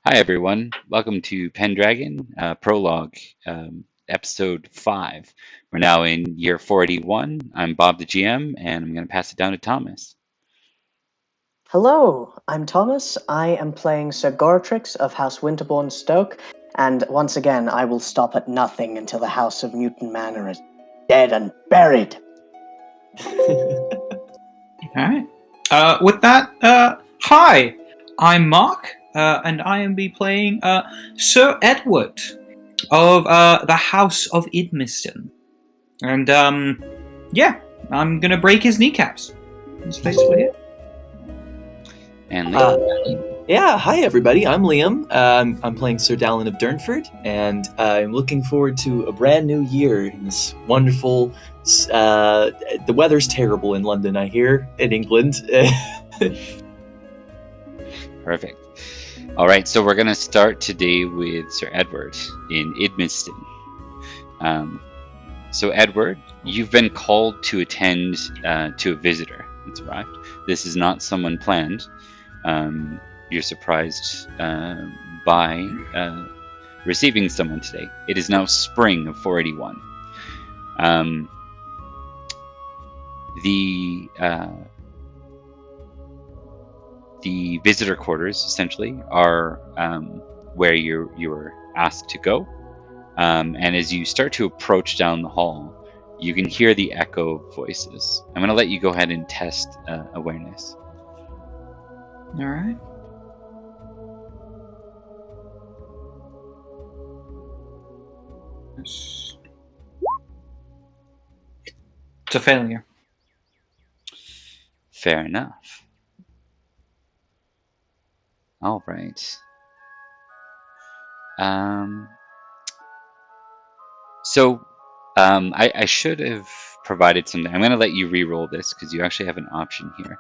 Hi, everyone. Welcome to Pendragon Prologue, Episode 5. We're now in year 41. I'm Bob, the GM, and I'm going to pass it down to Thomas. Hello, I'm Thomas. I am playing Sir Goratrix of House Winterbourne Stoke, and once again, I will stop at nothing until the House of Newton Manor is dead and buried. Alright. With that, hi! I'm Mark, and I am be playing Sir Edward of the House of Idmiston. And, yeah, I'm gonna break his kneecaps. That's basically it. And Liam. Yeah, hi everybody. I'm Liam. I'm playing Sir Dallin of Durnford, and I'm looking forward to a brand new year in this wonderful. The weather's terrible in London, I hear, in England. Perfect. All right, so we're going to start today with Sir Edward in Idmiston. So, Edward, you've been called to attend to a visitor that's arrived. This is not someone planned. You're surprised by receiving someone today. It is now spring of 481. The visitor quarters essentially are where you were asked to go, and as you start to approach down the hall, you can hear the echo of voices. I'm going to let you go ahead and test awareness. Alright. It's a failure. Fair enough. All right. I should have provided something. I'm going to let you re-roll this because you actually have an option here.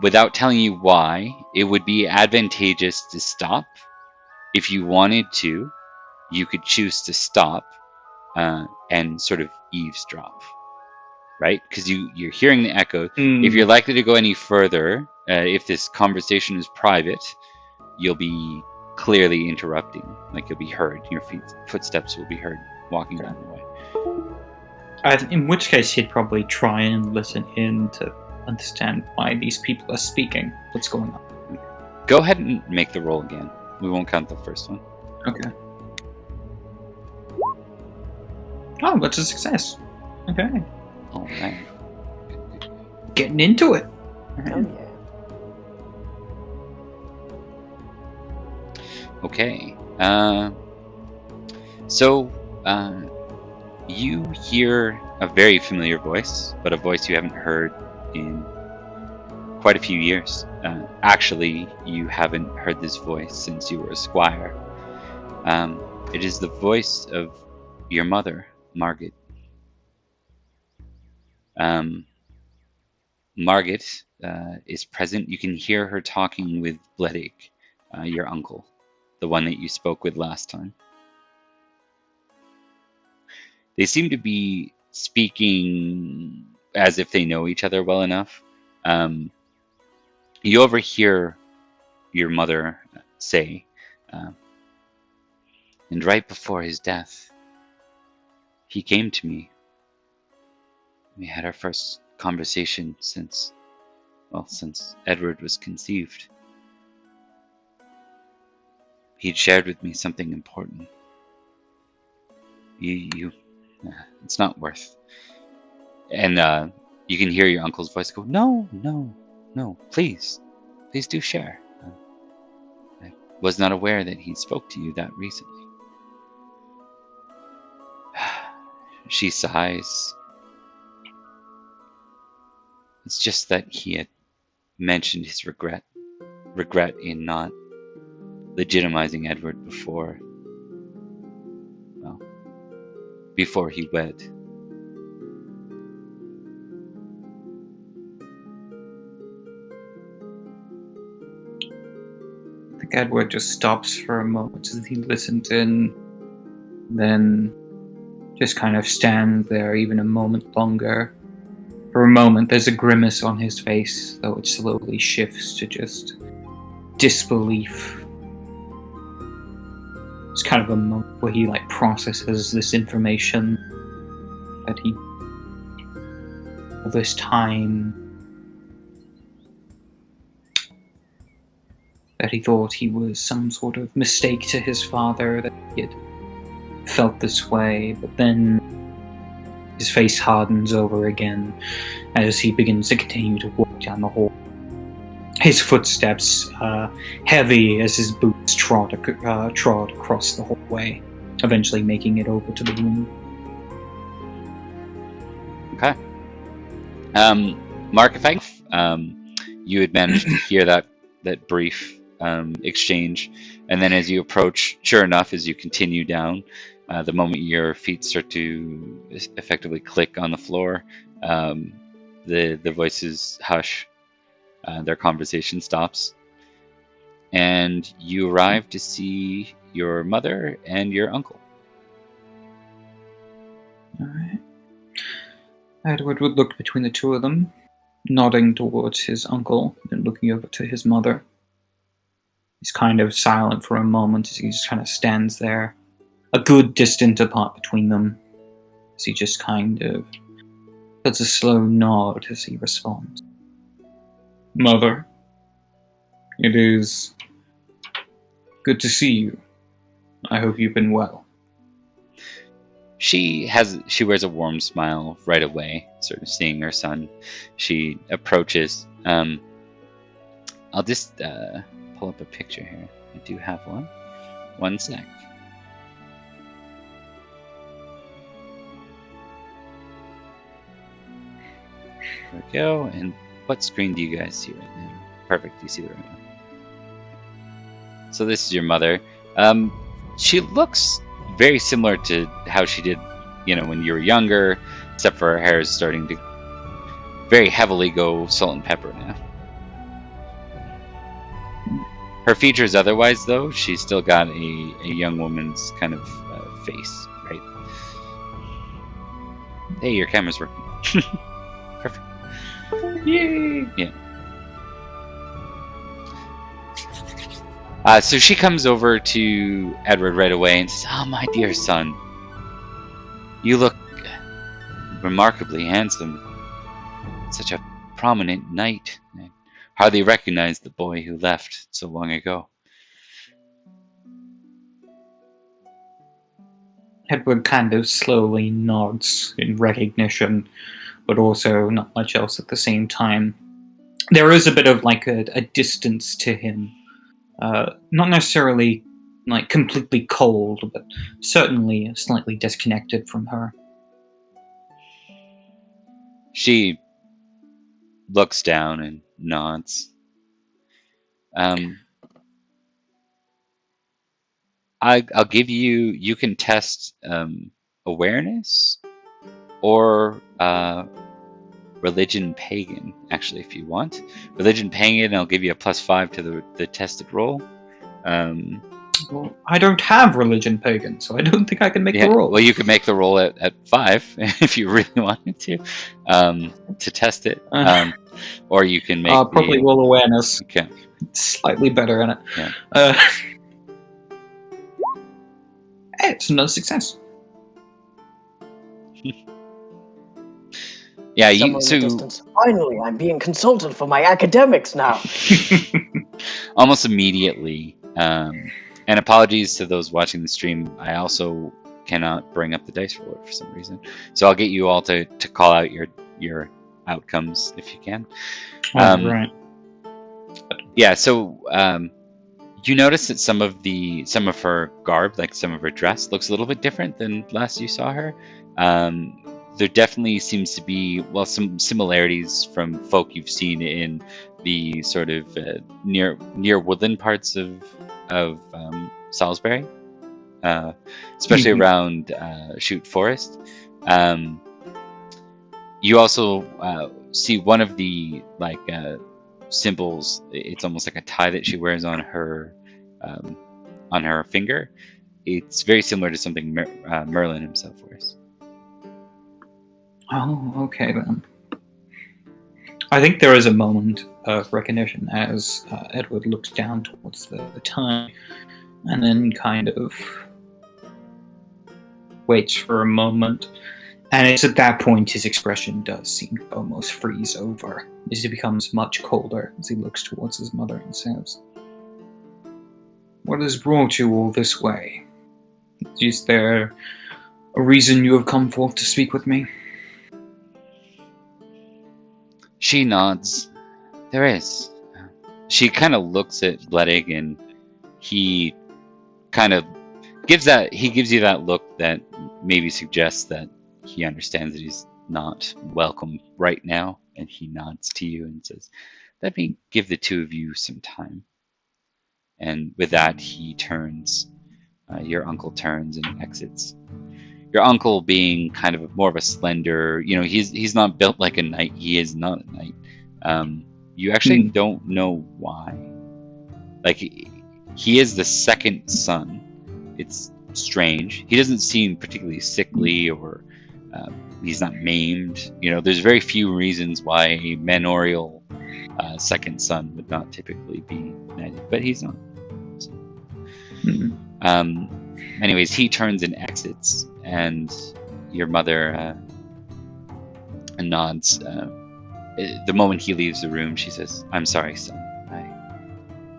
Without telling you why, it would be advantageous to stop. If you wanted to, you could choose to stop and sort of eavesdrop, right? Because you're hearing the echo. If you're likely to go any further, if this conversation is private, you'll be clearly interrupting. Like you'll be heard. Your footsteps will be heard walking down the way. In which case, he'd probably try and listen in to understand why these people are speaking. What's going on? Go ahead and make the roll again. We won't count the first one. Okay. Oh, that's a success. Okay. All right. Getting into it. Oh, yeah. Okay. You hear a very familiar voice, but a voice you haven't heard in quite a few years. Actually, you haven't heard this voice since you were a squire. It is the voice of your mother, Margot. Margot is present. You can hear her talking with Bledig, your uncle, the one that you spoke with last time. They seem to be speaking as if they know each other well enough. You overhear your mother say, and right before his death, he came to me. We had our first conversation since Edward was conceived. He'd shared with me something important. It's not worth. And you can hear your uncle's voice go, no, please do share. I was not aware that he spoke to you that recently. She sighs. It's just that he had mentioned his regret in not legitimizing Edward before he wed. I think Edward just stops for a moment as he listens in, then just kind of stands there even a moment longer. For a moment, there's a grimace on his face, though it slowly shifts to just disbelief. It's kind of a moment where he processes this information that he all this time that he thought he was some sort of mistake to his father, that he had felt this way, but then his face hardens over again as he begins to continue to walk down the hall. His footsteps heavy as his boots trod across the hallway, eventually making it over to the room. Okay. Mark, if you had managed to hear that brief exchange, and then as you approach, sure enough, as you continue down, the moment your feet start to effectively click on the floor, the voices hush, their conversation stops, and you arrive to see your mother and your uncle. Alright. Edward would look between the two of them, nodding towards his uncle and looking over to his mother. He's kind of silent for a moment as he just kind of stands there, a good distance apart between them, as he just kind of does a slow nod as he responds. Mother, it is good to see you. I hope you've been well. She wears a warm smile right away, sort of seeing her son. She approaches. I'll just pull up a picture here. I do have one. One sec. There we go. And what screen do you guys see right now? Perfect. You see the right one. So this is your mother. She looks very similar to how she did, when you were younger, except for her hair is starting to very heavily go salt and pepper now. Her features otherwise, though, she's still got a young woman's kind of face, right? Hey, your camera's working. Perfect. Yay! Yeah. So she comes over to Edward right away and says, "Oh, my dear son, you look remarkably handsome. Such a prominent knight. I hardly recognized the boy who left so long ago." Edward kind of slowly nods in recognition, but also not much else at the same time. There is a bit of a distance to him. Not necessarily completely cold, but certainly slightly disconnected from her. She looks down and nods. I'll give you can test awareness or religion pagan, actually, if you want. Religion pagan, I'll give you a +5 to the tested roll. Well, I don't have religion pagan, so I don't think I can make the roll. Well, you can make the roll at 5 if you really wanted to test it. Or you can make probably roll awareness. Okay. It's slightly better in it. Yeah. Hey, it's another success. Yeah, Somewhere in the distance. Finally, I'm being consulted for my academics now. Almost immediately. And apologies to those watching the stream. I also cannot bring up the dice roller for some reason. So I'll get you all to call out your outcomes if you can. Right. Yeah, so you notice that some of her garb, like some of her dress, looks a little bit different than last you saw her. There definitely seems to be, some similarities from folk you've seen in the sort of near woodland parts of Salisbury, especially around Chute Forest. You also see one of the symbols. It's almost like a tie that she wears on her finger. It's very similar to something Merlin himself wears. Oh, okay then. I think there is a moment of recognition as Edward looks down towards the time and then kind of waits for a moment. And it's at that point his expression does seem to almost freeze over as he becomes much colder as he looks towards his mother and says, "What has brought you all this way? Is there a reason you have come forth to speak with me?" She nods. There is. She kind of looks at Bledig, and he kind of gives you that look that maybe suggests that he understands that he's not welcome right now, and he nods to you and says, "Let me give the two of you some time." And with that, he turns. Your uncle turns and exits. Your uncle, being kind of more of a slender, he's not built like a knight. He is not a knight. You actually don't know why. Like, he is the second son. It's strange. He doesn't seem particularly sickly, or he's not maimed. There's very few reasons why a manorial second son would not typically be knighted, but he's not. So. Anyways, he turns and exits, and your mother nods. The moment he leaves the room, she says, "I'm sorry, son.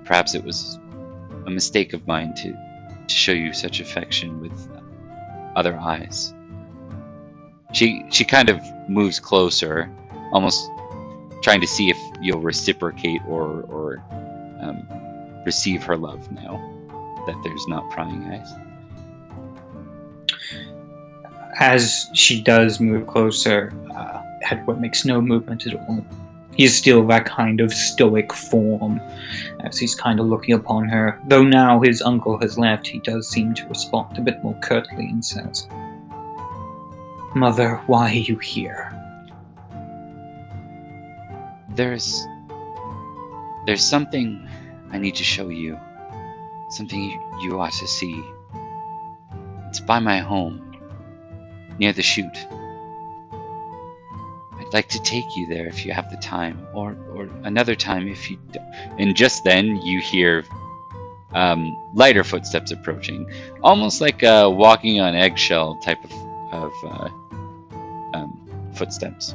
Perhaps it was a mistake of mine to show you such affection with other eyes." She kind of moves closer, almost trying to see if you'll reciprocate or receive her love now that there's not prying eyes. As she does move closer, Edward makes no movement at all. He's still that kind of stoic form as he's kind of looking upon her. Though now his uncle has left, he does seem to respond a bit more curtly and says, "Mother, why are you here?" There's something I need to show you. Something you ought to see. It's by my home, near the chute. I'd like to take you there if you have the time, or another time if you don't. And just then you hear lighter footsteps approaching, almost like a walking on eggshell type of footsteps.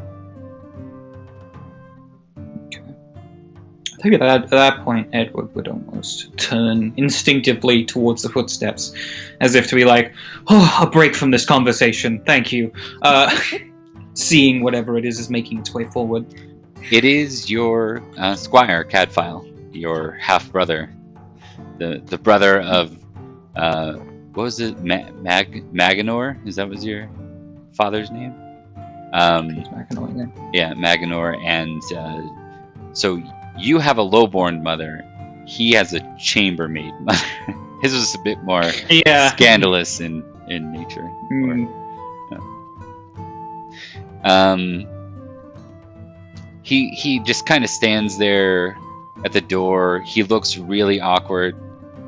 I think at that point, Edward would almost turn instinctively towards the footsteps, as if to be like, "Oh, a break from this conversation, thank you." Seeing whatever it is making its way forward. It is your squire, Cadfile, your half-brother. The brother of, what was it, Maganor? Is that was your father's name? Maganor, yeah, Maganor, and so you have a lowborn mother. He has a chambermaid mother. His was a bit more scandalous in nature. He just kind of stands there at the door. He looks really awkward.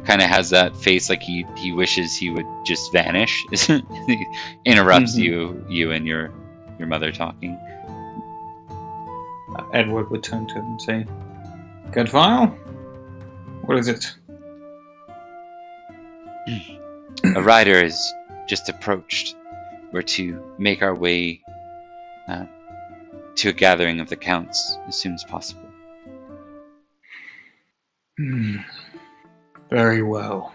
Kind of has that face like he wishes he would just vanish. He interrupts you and your mother talking. Edward would turn to him and say, "Cadfile? What is it?" A rider has just approached. We're to make our way to a gathering of the counts as soon as possible. Very well.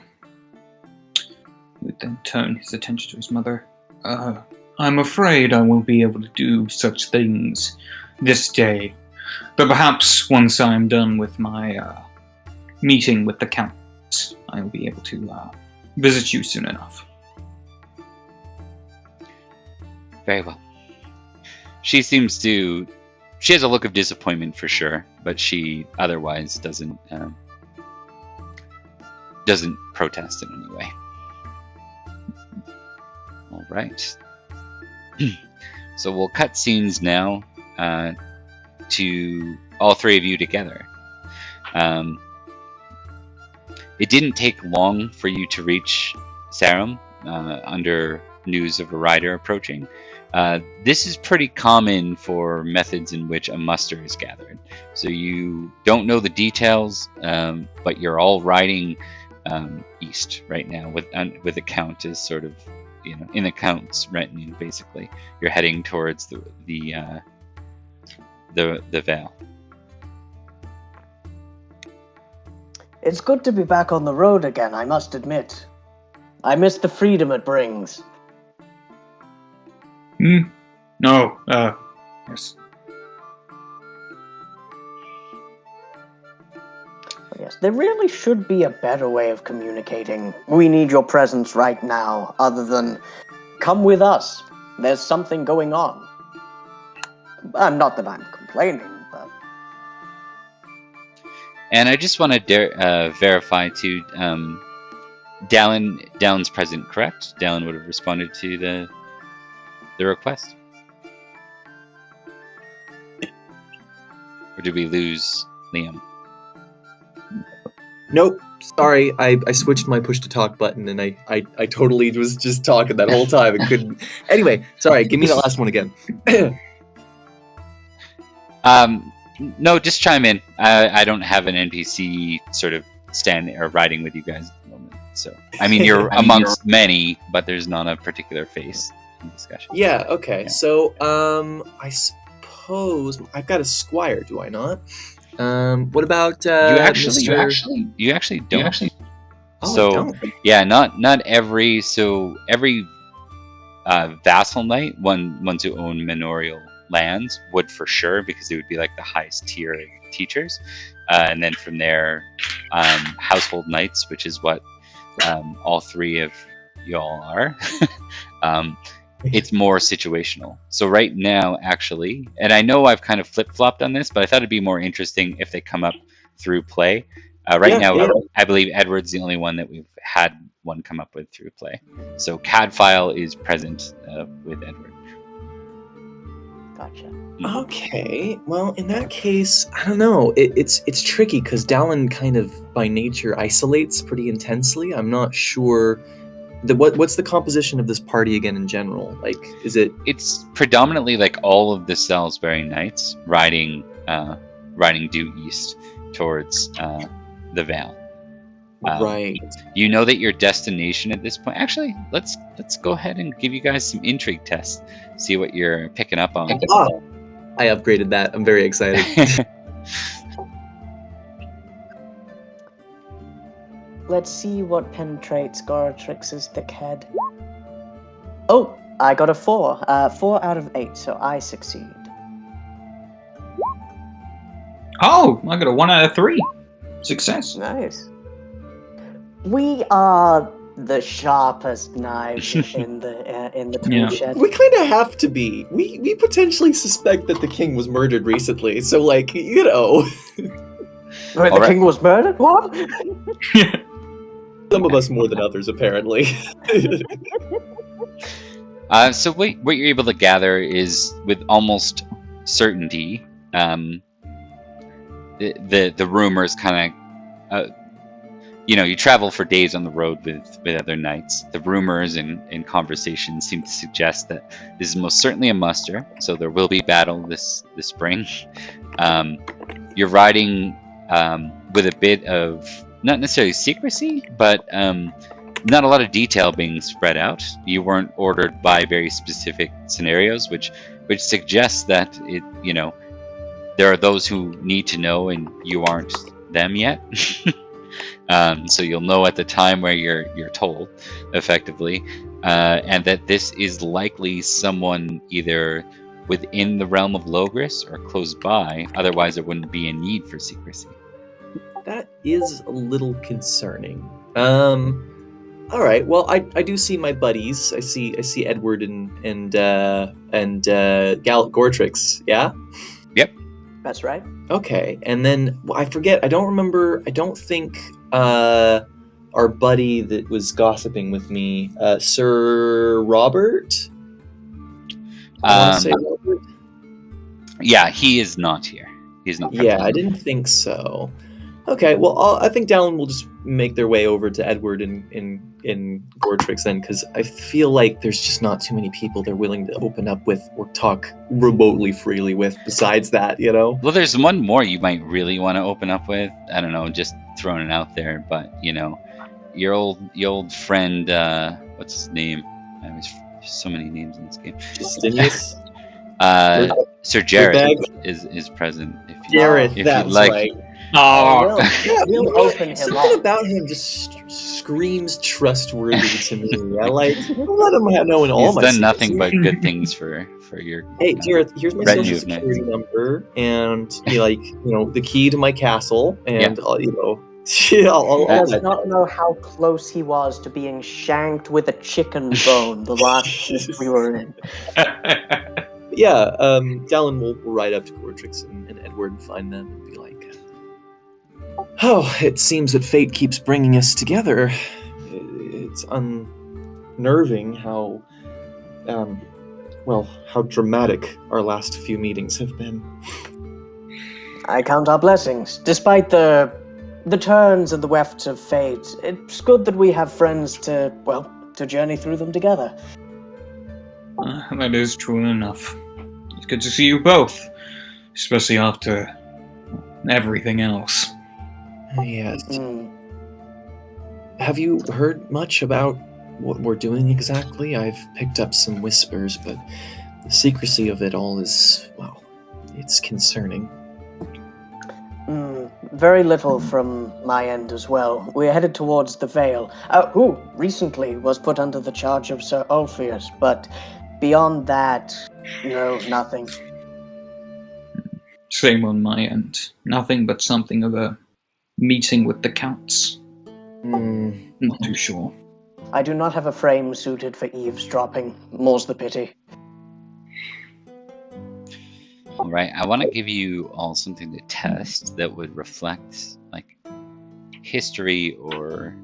He would then turn his attention to his mother. I'm afraid I won't be able to do such things this day, but perhaps once I'm done with my meeting with the counts, I will be able to visit you soon enough. Very well. She has a look of disappointment for sure, but she otherwise doesn't protest in any way. All right. So we'll cut scenes now to all three of you together. It didn't take long for you to reach Sarum under news of a rider approaching. This is pretty common for methods in which a muster is gathered. So you don't know the details, but you're all riding east right now with the count as sort of, in the count's retinue. Basically, you're heading towards the Vale. It's good to be back on the road again, I must admit. I miss the freedom it brings. No, yes. Yes, there really should be a better way of communicating. We need your presence right now, other than, come with us. There's something going on. Not that I'm complaining, but... And I just want to verify too, Dallon's present, correct? Dallon would have responded to the request. Or did we lose Liam? Nope. Sorry, I switched my push to talk button and I totally was just talking that whole time and couldn't. Anyway, sorry, give me the last one again. No, just chime in. I don't have an NPC sort of standing or riding with you guys at the moment. So, I mean, you're amongst many, but there's not a particular face in discussion. Yeah, okay. Yeah. So, I suppose I've got a squire, do I not? What about You actually don't. Oh, So I don't. yeah, not every vassal knight, ones who own manorial lands would for sure, because they would be like the highest tier of teachers, and then from there, household knights, which is what all three of y'all are. It's more situational. So right now, actually, and I know I've kind of flip-flopped on this, but I thought it'd be more interesting if they come up through play. Right now, I believe Edward's the only one that we've had one come up with through play. So Cadfile is present with Edward. Gotcha. Okay, well, in that case, I don't know. It's tricky because Dallin kind of by nature isolates pretty intensely. I'm not sure. What's the composition of this party again in general? Like, is it? It's predominantly like all of the Salisbury Knights riding due east towards the Vale. Right. You know that your destination at this point. Actually, let's go ahead and give you guys some intrigue tests. See what you're picking up on. I upgraded that. I'm very excited. Let's see what penetrates Goratrix's thick head. Oh, I got a 4. 4 out of 8, so I succeed. Oh, I got a 1 out of 3. Success. Nice. We are the sharpest knives in the tool shed. We kind of have to be. We potentially suspect that the king was murdered recently, so like, you know. Wait, the king was murdered? What? Some of us more than others, apparently. So what you're able to gather is, with almost certainty, the rumors kind of, you travel for days on the road with other knights. The rumors and conversations seem to suggest that this is most certainly a muster, so there will be battle this spring. You're riding with a bit of, not necessarily secrecy, but not a lot of detail being spread out. You weren't ordered by very specific scenarios, which suggests that there are those who need to know, and you aren't them yet. So you'll know at the time where you're told, effectively, and that this is likely someone either within the realm of Logres or close by. Otherwise, there wouldn't be a need for secrecy. That is a little concerning. All right. Well, I do see my buddies. I see Edward and Goratrix. Yeah. Yep. That's right. Okay. And then I forget. I don't remember. I don't think our buddy that was gossiping with me, Sir Robert. I want to say Robert. Yeah, he is not here. He's not. Yeah, I didn't think so. Okay, well, I think Dallin will just make their way over to Edward in Gortrix then, because I feel like there's just not too many people they're willing to open up with or talk remotely freely with besides that, you know? Well, there's one more you might really want to open up with. I don't know, just throwing it out there, but your old friend, what's his name? There's so many names in this game. Justinius? Sir Jared Dirtbag? is present. Jared, if that's you'd like. right. Oh, We'll open him Something up. about him just screams trustworthy to me. I like, don't let him know in all He's my done secrets. nothing but good things for your. Hey, Jared, here's my retinue social of knights. security number, and the key to my castle, and I'll Does not know how close he was to being shanked with a chicken bone the last shift we were in. Yeah, Dallin will ride up to Gortrix and Edward and find them and be like, oh, it seems that fate keeps bringing us together. It's unnerving how dramatic our last few meetings have been. I count our blessings. Despite the turns and the wefts of fate, it's good that we have friends to journey through them together. that is true enough. It's good to see you both, especially after everything else. Yes. Have you heard much about what we're doing exactly? I've picked up some whispers, but the secrecy of it all is, it's concerning. Very little from my end as well. We're headed towards the Vale, who recently was put under the charge of Sir Ulfius, but beyond that, no, nothing. Same on my end. Nothing but something of a meeting with the counts. Not too sure. I do not have a frame suited for eavesdropping. More's the pity. All right, I want to give you all something to test that would reflect like history or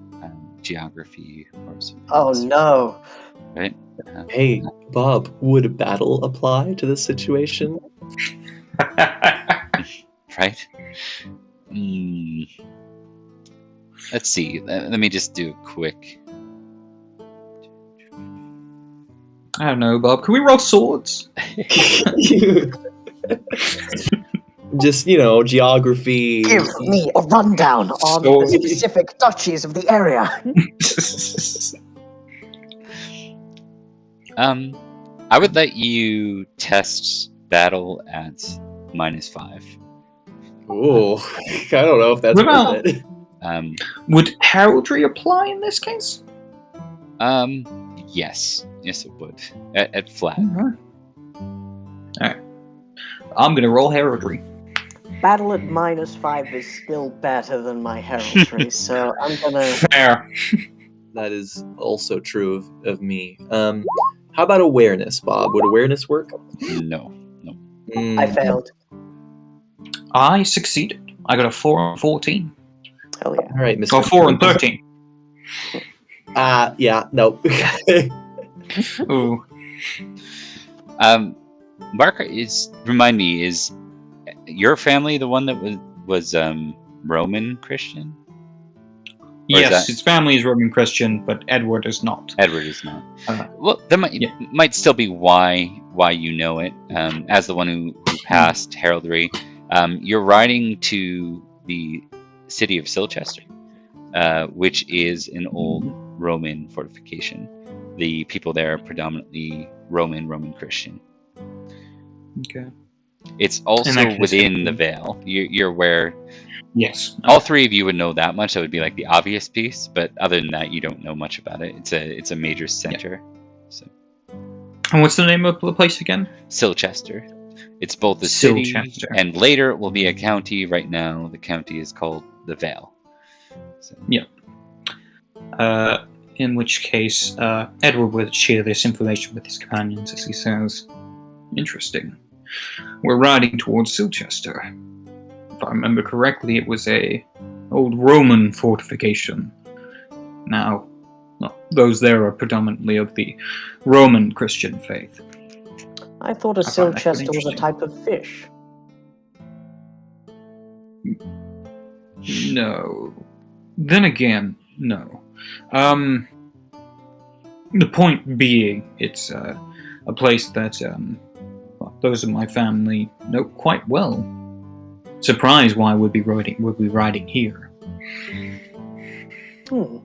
geography or something. Oh no! Right? Hey, Bob, would battle apply to this situation? Right? Let's see. Let me just do a quick. I don't know, Bob. Can we roll swords? Just, geography. Give me a rundown on the specific duchies of the area. I would let you test battle at -5. Oh, I don't know if that's worth it. Would heraldry apply in this case? Yes, it would at flat. Alright. I'm gonna roll heraldry. Battle at -5 is still better than my heraldry, so I'm gonna. Fair. That is also true of me. How about awareness, Bob? Would awareness work? No. I failed. I succeeded. I got a 4 and 14. Hell yeah. All right, Mr. Or 4 and 13. Yeah, no. Ooh. Mark, remind me, is your family the one that was Roman Christian? Yes, his family is Roman Christian, but Edward is not. Edward is not. Well, that might still be why you know it. As the one who passed heraldry, you're riding to the city of Silchester, which is an old Roman fortification. The people there are predominantly Roman Christian. Okay. It's also within the Vale. You're aware. Yes. All three of you would know that much. That would be like the obvious piece, but other than that, you don't know much about it. It's a major center. So. And what's the name of the place again? Silchester. It's both a city Silchester. and later it will be a county. Right now, the county is called the Vale. So. Yep. In which case, Edward would share this information with his companions as he says, "Interesting. We're riding towards Silchester. If I remember correctly, it was a old Roman fortification. Now, those there are predominantly of the Roman Christian faith." I thought a find that Silchester was a interesting. type of fish. No. Then again, no. The point being, it's a place that those of my family know quite well. Surprised why we'd be riding here. All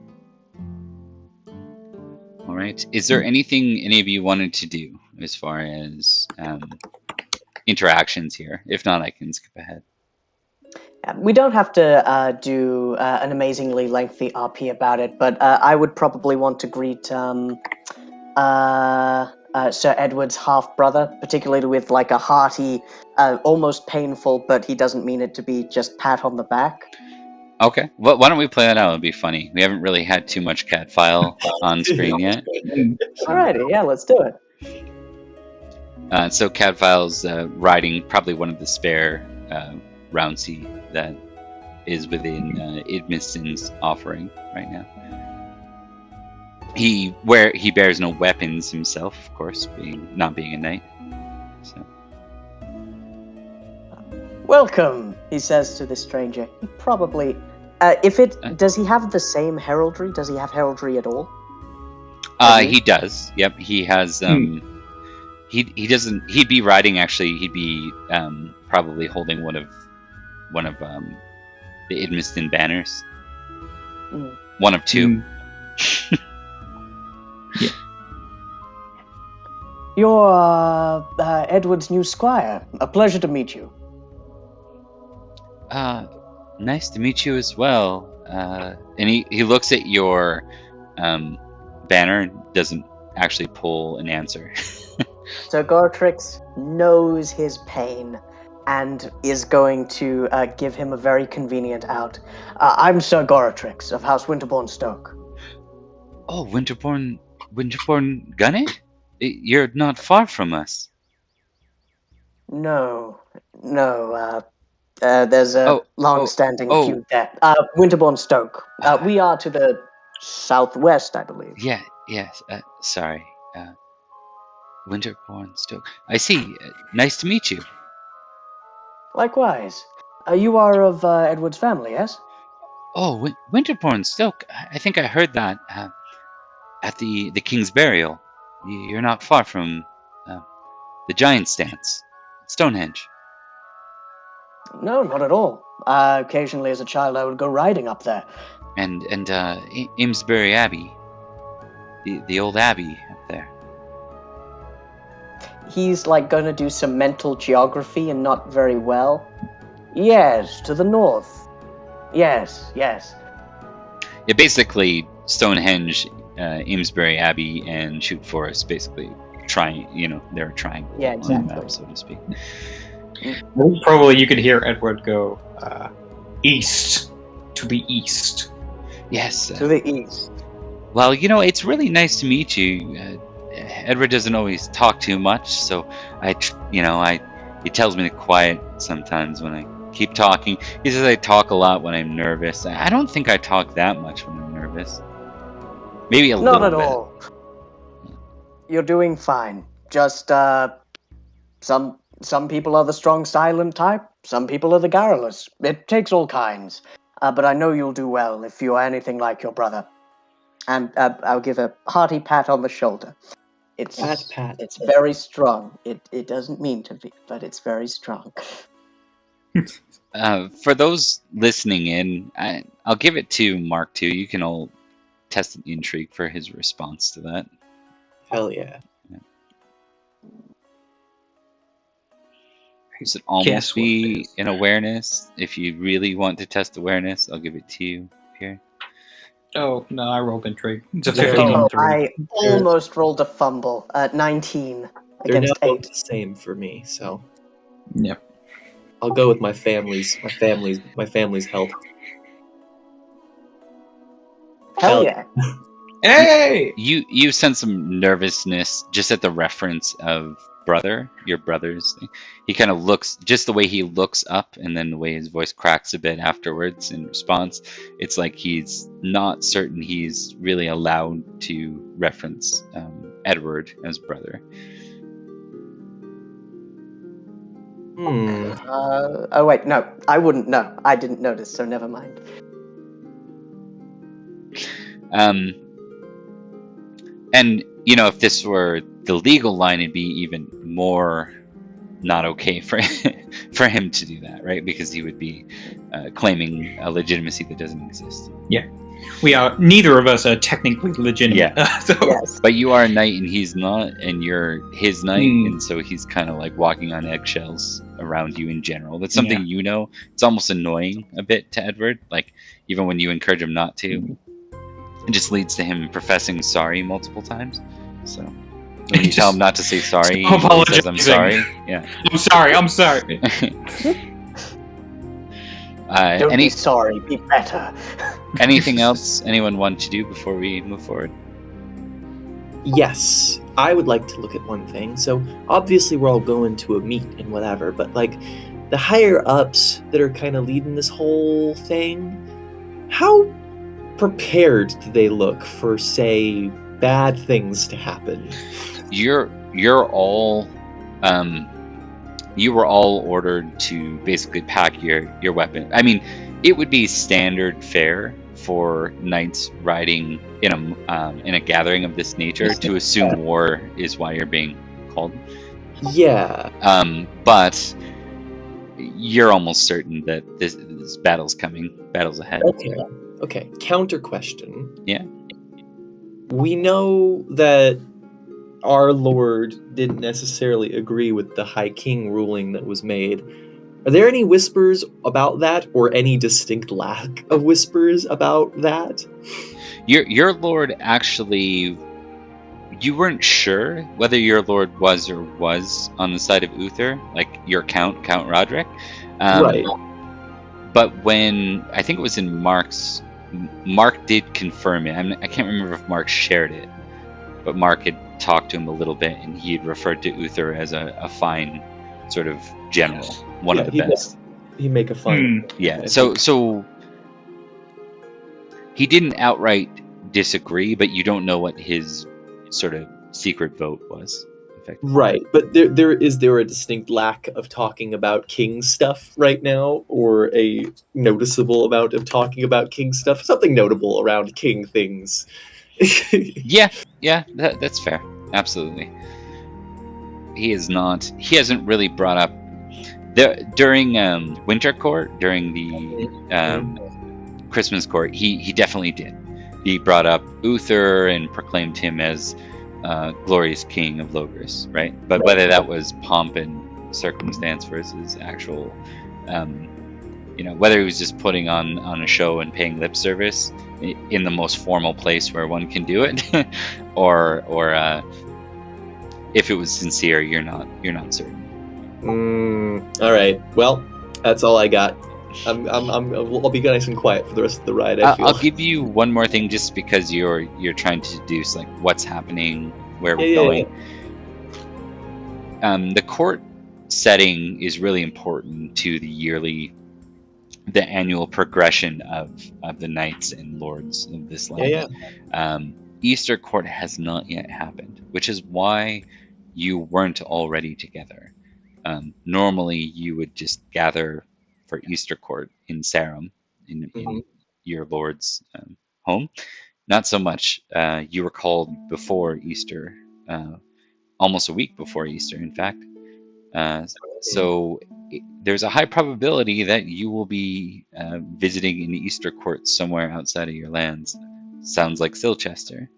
right. Is there anything any of you wanted to do as far as interactions here? If not, I can skip ahead. We don't have to do an amazingly lengthy RP about it, but I would probably want to greet Sir Edward's half-brother, particularly with like a hearty, almost painful, but he doesn't mean it to be just pat on the back. Okay. Well, why don't we play that out? It'd be funny. We haven't really had too much Catfile on screen yet. Alrighty, yeah, let's do it. So Catfile's riding probably one of the spare Roundsea that is within Idmiston's offering right now. He bears no weapons himself, of course, not being a knight. So. Welcome, he says to the stranger. He probably, does he have the same heraldry? Does he have heraldry at all? He does. Yep, he has. He doesn't. He'd be riding. Actually, he'd be probably holding one of the Idmiston banners. One of two. Yeah. You're Edward's new squire. A pleasure to meet you. Nice to meet you as well. And he looks at your banner and doesn't actually pull an answer. So Goratrix knows his pain and is going to give him a very convenient out. I'm Sir Goratrix of House Winterbourne Stoke. Oh, Winterbourne Gunnet? You're not far from us. No. There's a long-standing feud there. Winterbourne Stoke. We are to the southwest, I believe. Yes. Sorry. Winterbourne Stoke. I see. Nice to meet you. Likewise. You are of Edward's family, yes? Oh, Winterbourne Stoke. I think I heard that at the King's burial. You're not far from the Giant's Dance, Stonehenge. No, not at all. Occasionally as a child I would go riding up there. And Amesbury Abbey, the old abbey up there. He's like going to do some mental geography and not very well. Yes, to the north. Yes. Yeah, basically Stonehenge, Amesbury Abbey, and Shoot Forest basically they're a triangle yeah, exactly. on the map, so to speak. Probably you could hear Edward go east, to the east. Yes. To the east. Well, it's really nice to meet you. Edward doesn't always talk too much, so he tells me to quiet sometimes when I keep talking. He says I talk a lot when I'm nervous. I don't think I talk that much when I'm nervous. Maybe a little bit. Not at all. You're doing fine. Just some people are the strong silent type, some people are the garrulous. It takes all kinds. But I know you'll do well if you are anything like your brother. And I'll give a hearty pat on the shoulder. It's Pat. It's very strong. It doesn't mean to be, but it's very strong. For those listening in, I'll give it to Mark too. You can all test an intrigue for his response to that. Hell yeah. Should it almost be an awareness? If you really want to test awareness, I'll give it to you here. Oh, no, I rolled intrigue. It's a 15 on 3. I almost rolled a fumble. 19 against 8. The same for me, so Yep. I'll go with my family's help. Hell yeah. Hey! You sense some nervousness just at the reference of your brother's thing. He kind of looks, just the way he looks up and then the way his voice cracks a bit afterwards in response, it's like he's not certain he's really allowed to reference Edward as brother. Oh wait, no, I wouldn't know. I didn't notice, so never mind. And if this were the legal line, it'd be even more not okay for for him to do that, right? Because he would be claiming a legitimacy that doesn't exist. Neither of us are technically legitimate. Yeah. So Yes. But you are a knight and he's not, and you're his knight, and so he's kind of like walking on eggshells around you in general. That's something it's almost annoying a bit to Edward, like even when you encourage him not to. It just leads to him professing sorry multiple times. So when you tell him not to say sorry, he says, "I'm sorry." Yeah. I'm sorry. Don't be sorry, be better. Anything else anyone want to do before we move forward? Yes, I would like to look at one thing. So obviously we're all going to a meet and whatever, but like the higher ups that are kind of leading this whole thing, how prepared do they look for, say, bad things to happen? You're all you were all ordered to basically pack your weapon. I mean, it would be standard fare for knights riding in a gathering of this nature to assume war is why you're being called. Yeah. But you're almost certain that this battle's coming. Battle's ahead. Okay. Counter question. Yeah. We know that our Lord didn't necessarily agree with the High King ruling that was made. Are there any whispers about that, or any distinct lack of whispers about that? Your Lord actually, you weren't sure whether your Lord was or was on the side of Uther, like your Count Roderick. Right. But when, I think it was in Mark did confirm it. I can't remember if Mark shared it, but Mark had talked to him a little bit, and he had referred to Uther as a fine sort of general, one of the best. He'd make a fine. Yeah. So he didn't outright disagree, but you don't know what his sort of secret vote was. Right, but is there a distinct lack of talking about king stuff right now, or a noticeable amount of talking about king stuff? Something notable around king things. Yeah, that's fair. Absolutely. He hasn't really brought up during Winter Court, during the Christmas Court. He definitely did. He brought up Uther and proclaimed him as glorious King of Logres, right? But whether that was pomp and circumstance versus actual, whether he was just putting on a show and paying lip service in the most formal place where one can do it, or if it was sincere, you're not certain. All right. Well, that's all I got. I'll be nice and quiet for the rest of the ride. I'll give you one more thing, just because you're trying to deduce like what's happening, where we're going. Yeah. The court setting is really important to the annual progression of the knights and lords of this land. Easter Court has not yet happened, which is why you weren't already together. Normally, you would just gather for Easter Court in Sarum, in your lord's home. Not so much. You were called before Easter, almost a week before Easter, in fact. So there's a high probability that you will be visiting an Easter Court somewhere outside of your lands. Sounds like Silchester.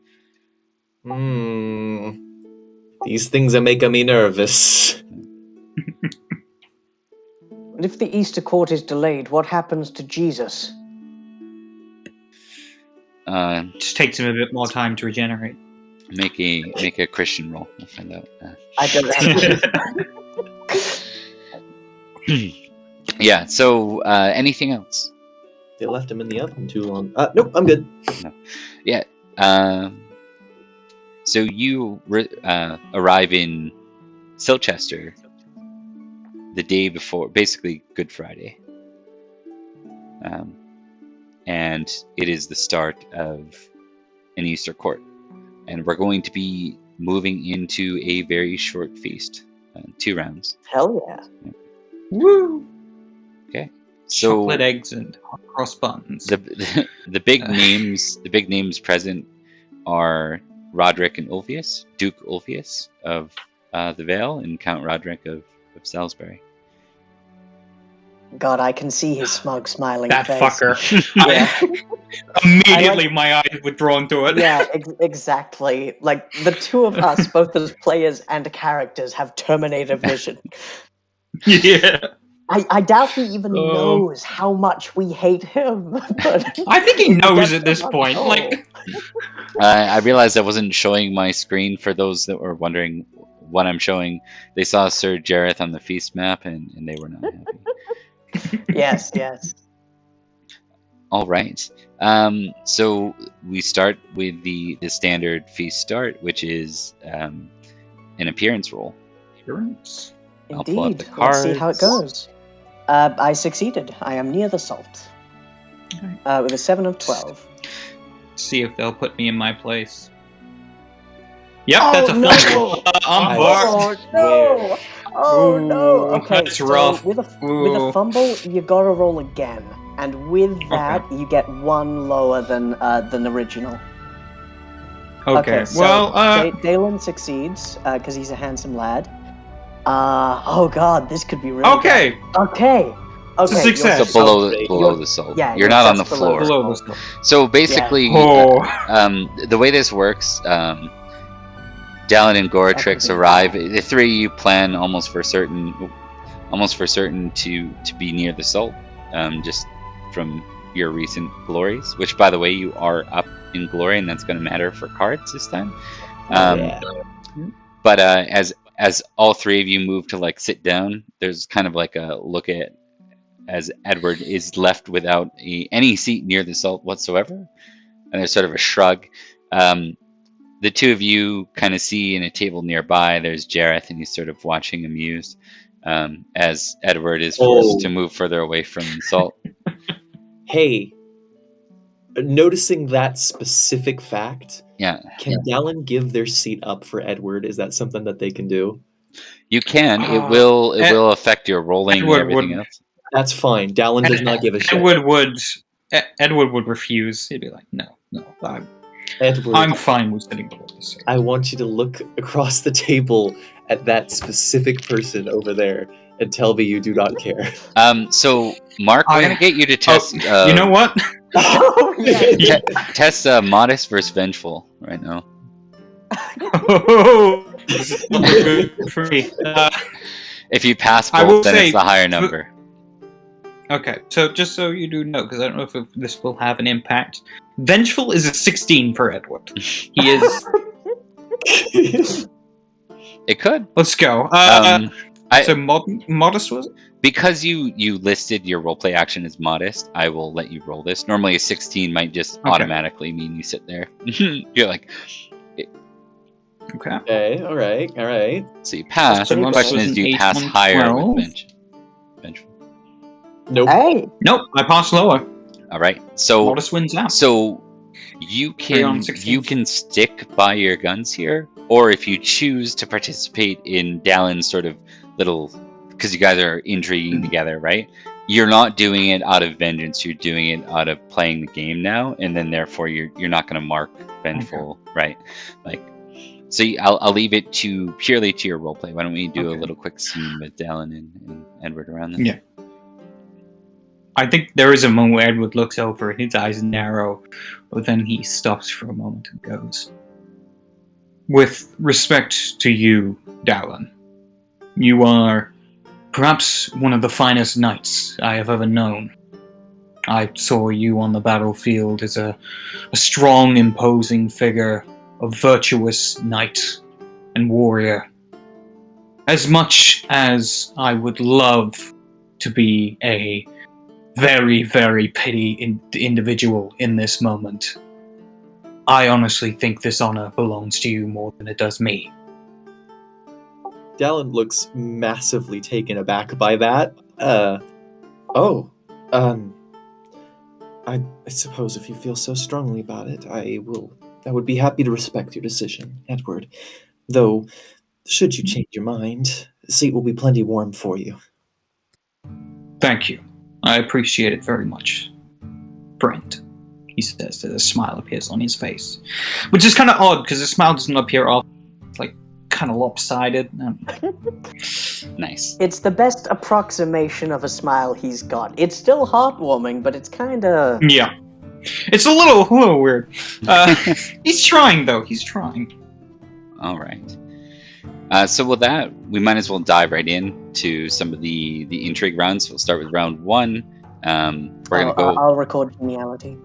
These things are making me nervous. And if the Easter Court is delayed, what happens to Jesus? Just takes him a bit more time to regenerate. Make a Christian roll. We'll find out. I don't have. Yeah. So, anything else? They left him in the oven too long. Nope, I'm good. No. Yeah. So you arrive in Silchester the day before, basically Good Friday, and it is the start of an Easter Court, and we're going to be moving into a very short feast, 2 rounds. Hell yeah! Woo! Okay. So Chocolate eggs and hot cross buns. the big names present are Roderick and Ulfius, Duke Ulfius of the Vale, and Count Roderick of Salisbury. God, I can see his smug, smiling That face. fucker. Yeah. Immediately, my eyes were drawn to it. Yeah, exactly. Like, the two of us, both as players and characters, have Terminator vision. Yeah. I doubt he even knows how much we hate him. But I think he knows gets at this on point. soul. Like, I realized I wasn't showing my screen for those that were wondering what I'm showing. They saw Sir Jareth on the feast map, and they were not happy. Yes. All right. So we start with the standard feast start, which is an appearance roll. appearance. I'll pull up Indeed. the Let's see how it cards. goes. I succeeded. I am near the salt. With a 7 of 12. See if they'll put me in my place. Yep, Oh, that's a no! fumble. I'm Oh barked. no! Oh no! Ooh, Okay, that's so rough. with a Ooh. fumble, you gotta roll again, and with that, you get one lower than original. Okay, so well, Dalen succeeds because he's a handsome lad. Oh god, this could be really okay. bad. Okay. It's a success. So below You're- the salt. yeah, You're you're not on the just below floor. the Below the salt. So basically, the way this works, Dallin and Goratrix arrive. The three of you plan almost for certain to be near the salt, just from your recent glories. Which, by the way, you are up in glory, and that's going to matter for cards this time. But as all three of you move to like sit down, there's kind of like a look at as Edward is left without any seat near the salt whatsoever, and there's sort of a shrug. The two of you kind of see in a table nearby, there's Jareth, and he's sort of watching amused as Edward is forced to move further away from the salt. Hey, noticing that specific fact, can Dallin give their seat up for Edward? Is that something that they can do? You can. It will affect your rolling and everything else. That's fine. Dallin does not give a shit. Edward would refuse. He'd be like, no, Edward, I'm fine with sitting below the salt. I want you to look across the table at that specific person over there and tell me you do not care. So, Mark, we're going to get you to test... you know what? Test modest versus vengeful right now. This is good for me. If you pass both, then it's the higher number. Okay, so just so you do know, because I don't know if this will have an impact. Vengeful is a 16 for Edward. He is... It could. Let's go. So modest was it? Because you listed your roleplay action as modest, I will let you roll this. Normally a 16 might just automatically mean you sit there. You're like... Okay, all right. So you pass. The question is, do you pass higher with vengeful? Nope. Hey. Nope, I pass lower. All right. So modest wins out. So you can stick by your guns here, or if you choose to participate in Dallin's sort of little, because you guys are intriguing together, right? You're not doing it out of vengeance. You're doing it out of playing the game now, and then therefore you're not going to mark vengeful, right? Like. So I'll leave it purely to your roleplay. Why don't we do a little quick scene with Dallin and Edward around this? Yeah. I think there is a moment where Edward looks over and his eyes narrow, but then he stops for a moment and goes, "With respect to you, Dallin, you are perhaps one of the finest knights I have ever known. I saw you on the battlefield as a strong, imposing figure, a virtuous knight and warrior. As much as I would love to be a very, very petty individual in this moment, I honestly think this honor belongs to you more than it does me." Dallin looks massively taken aback by that. I suppose if you feel so strongly about it, I would be happy to respect your decision, Edward. Though, should you change your mind, the seat will be plenty warm for you. Thank you. I appreciate it very much. Friend, he says as a smile appears on his face. Which is kind of odd, because the smile doesn't appear often. It's like, kind of lopsided. Nice. It's the best approximation of a smile he's got. It's still heartwarming, but it's kind of... Yeah. It's a little weird. He's trying, though. He's trying. All right. So with that, we might as well dive right in to some of the intrigue rounds. We'll start with round 1. We're gonna go. I'll record geniality.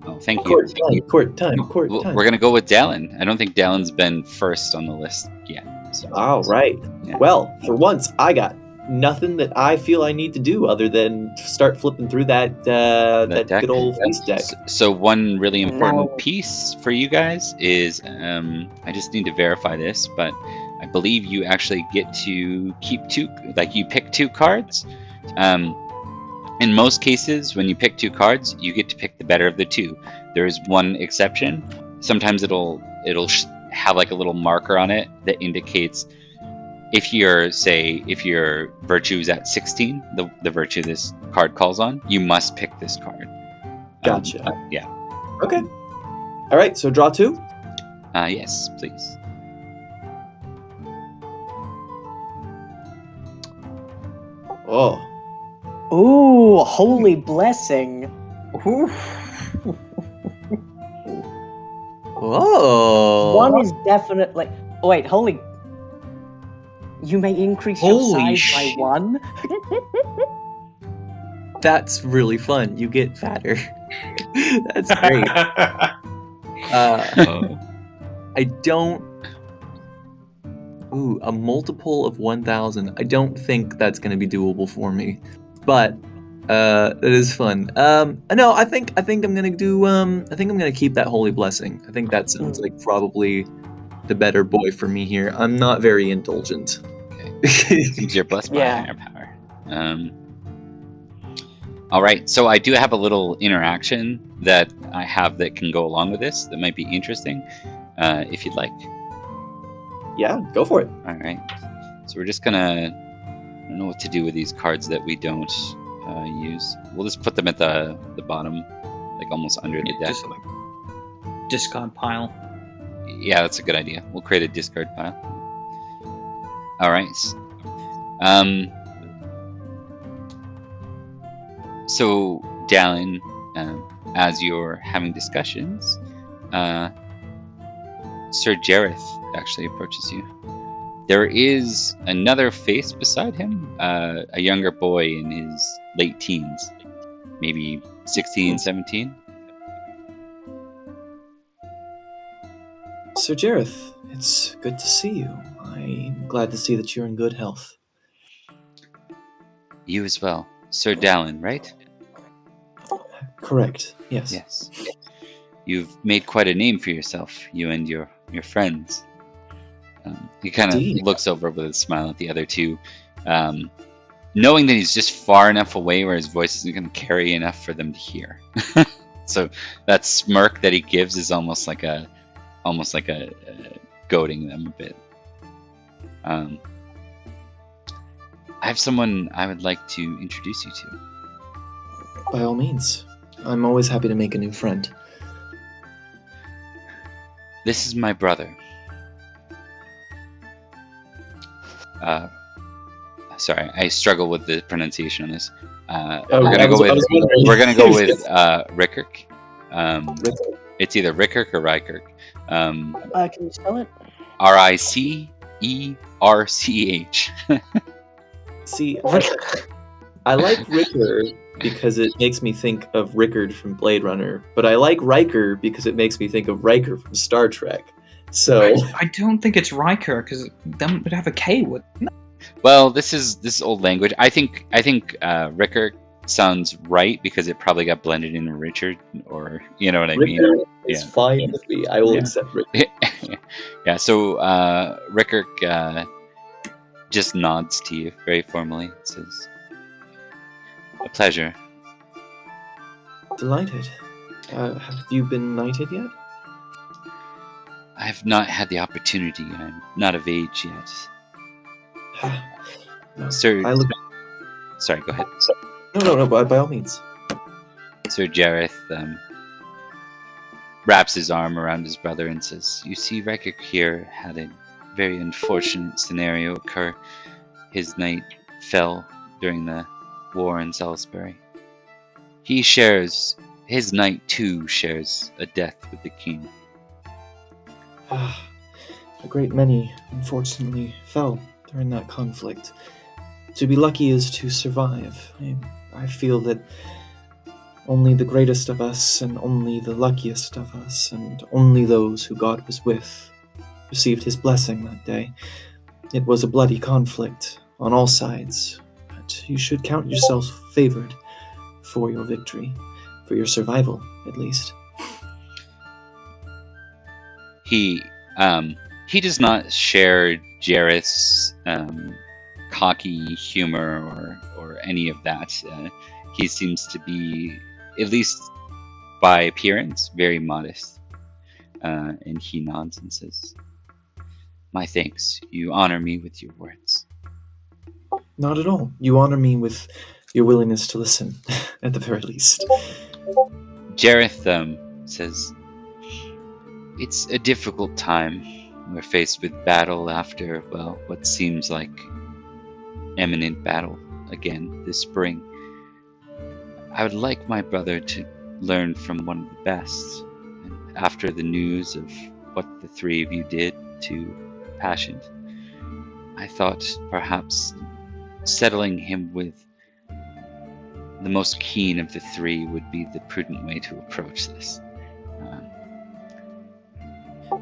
Oh, thank you. Court time. We're gonna go with Dallin. I don't think Dallin's been first on the list yet. So. All right. Yeah. Well, for once, I got nothing that I feel I need to do other than start flipping through that deck. good old face deck. So one really important Now- piece for you guys is I just need to verify this, but I believe you actually get to keep 2. Like you pick 2 cards. In most cases, when you pick 2 cards, you get to pick the better of the 2. There is one exception. Sometimes it'll have like a little marker on it that indicates if your virtue is at 16, the virtue this card calls on, you must pick this card. Gotcha. Yeah. Okay. All right. So draw 2. Yes, please. Oh. Ooh, holy blessing. Whoa. One is definitely... Wait, holy... You may increase Holy your size shit. by 1? That's really fun. You get fatter. That's great. I don't. Ooh, a multiple of 1,000. I don't think that's going to be doable for me, but that is fun. No, I think I'm gonna do. I think I'm gonna keep that holy blessing. I think that sounds like probably the better boy for me here. I'm not very indulgent. Seems you're blessed by a higher power. All right, so I do have a little interaction that I have that can go along with this that might be interesting, if you'd like. Yeah, go for it. All right, so we're just gonna. I don't know what to do with these cards that we don't use. We'll just put them at the bottom, like almost under the deck. Just like discard pile. Yeah, that's a good idea. We'll create a discard pile. All right. So, Dallin, as you're having discussions, Sir Jareth actually approaches you. There is another face beside him, a younger boy in his late teens, maybe 16, 17. Sir Jareth, it's good to see you. I'm glad to see that you're in good health. You as well. Sir Dallin, right? Correct. Yes. Yes. You've made quite a name for yourself, you and your friends. He kind of Indeed. looks over with a smile at the other two, knowing that he's just far enough away where his voice isn't going to carry enough for them to hear. So that smirk that he gives is almost like a goading them a bit. I have someone I would like to introduce you to. By all means. I'm always happy to make a new friend. This is my brother. Sorry, I struggle with the pronunciation on this. We're gonna go with Rickirk. It's either Rickirk or Rykirk. Can you spell it? Ricerch. See, I like Ricker because it makes me think of Rickard from Blade Runner, but I like Riker because it makes me think of Riker from Star Trek. So I don't think it's Riker because that would have a K with. Well, this is old language. I think Rickirk sounds right because it probably got blended in Richard, or you know what I mean. Ricker is fine with me. I will accept Ricker. Yeah. So Rickirk just nods to you very formally. It says, "A pleasure." Delighted. Have you been knighted yet? I have not had the opportunity. I'm not of age yet. No. Sir, I look. sorry. Go ahead. No, by all means. Sir Jareth wraps his arm around his brother and says, "You see, Rekik here had a very unfortunate scenario occur. His knight fell during the war in Salisbury. His knight too shares a death with the king." A great many, unfortunately, fell during that conflict. To be lucky is to survive. I feel that only the greatest of us, and only the luckiest of us, and only those who God was with, received his blessing that day. It was a bloody conflict on all sides, but you should count yourself favored for your victory, for your survival, at least. He does not share Jareth's cocky humor or any of that. He seems to be, at least by appearance, very modest. And he nods and says, "My thanks. You honor me with your words." Not at all. You honor me with your willingness to listen, at the very least. Jareth says, "It's a difficult time. We're faced with battle after, well, what seems like imminent battle again this spring. I would like my brother to learn from one of the best. And after the news of what the three of you did to Passion, I thought perhaps settling him with the most keen of the three would be the prudent way to approach this.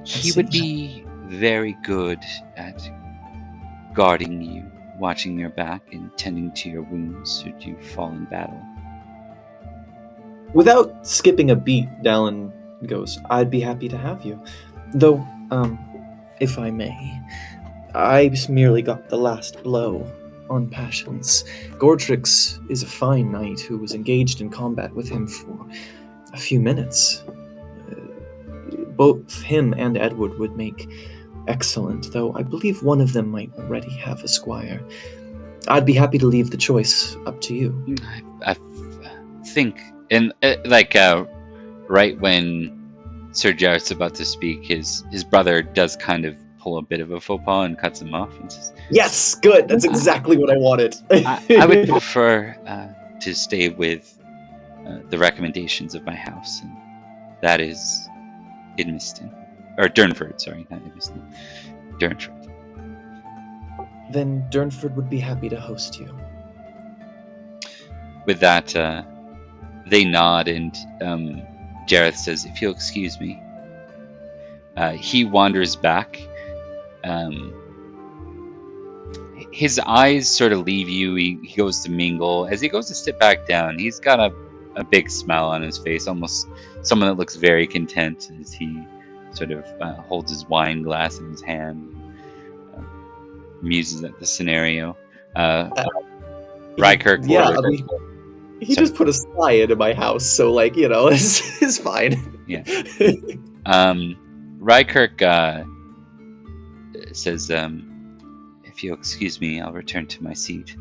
He would be very good at guarding you, watching your back, and tending to your wounds should you fall in battle." Without skipping a beat, Dallin goes, "I'd be happy to have you. Though, if I may, I merely got the last blow on Passions. Gordrix is a fine knight who was engaged in combat with him for a few minutes. Both him and Edward would make excellent, though I believe one of them might already have a squire. I'd be happy to leave the choice up to you." I think, and right when Sir Jareth's about to speak, his brother does kind of pull a bit of a faux pas and cuts him off and says, Yes, good. That's exactly what I wanted. I would prefer to stay with the recommendations of my house, and that is Idmiston. Or Durnford, sorry, not Idmiston. Durnford. Then Durnford would be happy to host you. With that, they nod, and Jareth says, "If you'll excuse me." He wanders back. His eyes sort of leave you. He goes to mingle. As he goes to sit back down, he's got a big smile on his face, almost someone that looks very content as he sort of holds his wine glass in his hand, muses at the scenario. Rykirk. Yeah, I mean, he just put a spy into my house, so it's fine. Yeah. Rykirk says, "If you'll excuse me, I'll return to my seat."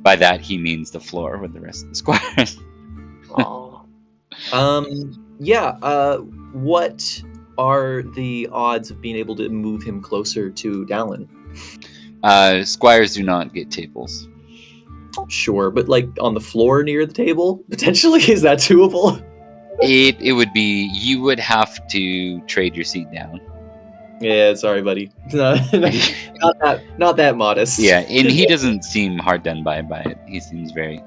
By that he means the floor with the rest of the squires. Oh. What are the odds of being able to move him closer to Dallin? Squires do not get tables. Sure, but on the floor near the table, potentially? Is that doable? It would be, you would have to trade your seat down. Yeah, sorry, buddy. Not that modest. Yeah, and he doesn't seem hard done by it. He seems very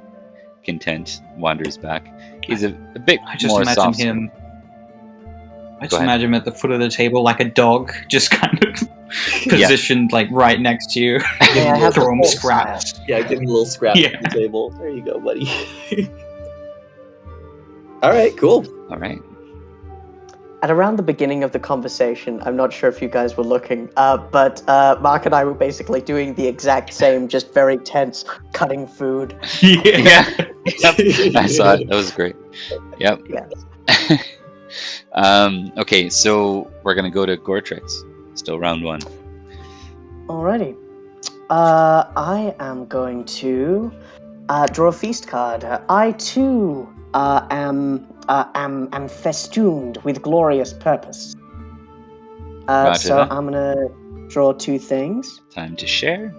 content, wanders back. He's a bit more soft. I just imagine him at the foot of the table like a dog, just kind of positioned right next to you. Yeah, throw him scraps. Yeah, give him a little scrap at the table. There you go, buddy. All right, cool. All right. At around the beginning of the conversation, I'm not sure if you guys were looking, but Mark and I were basically doing the exact same, just very tense, cutting food. Yeah. Yep. I saw it. That was great. Yep. Yes. Okay, so we're going to go to Gortrix. Still round one. Alrighty. I am going to Draw a feast card. I too am festooned with glorious purpose. Roger So that. I'm gonna draw 2 things. Time to share.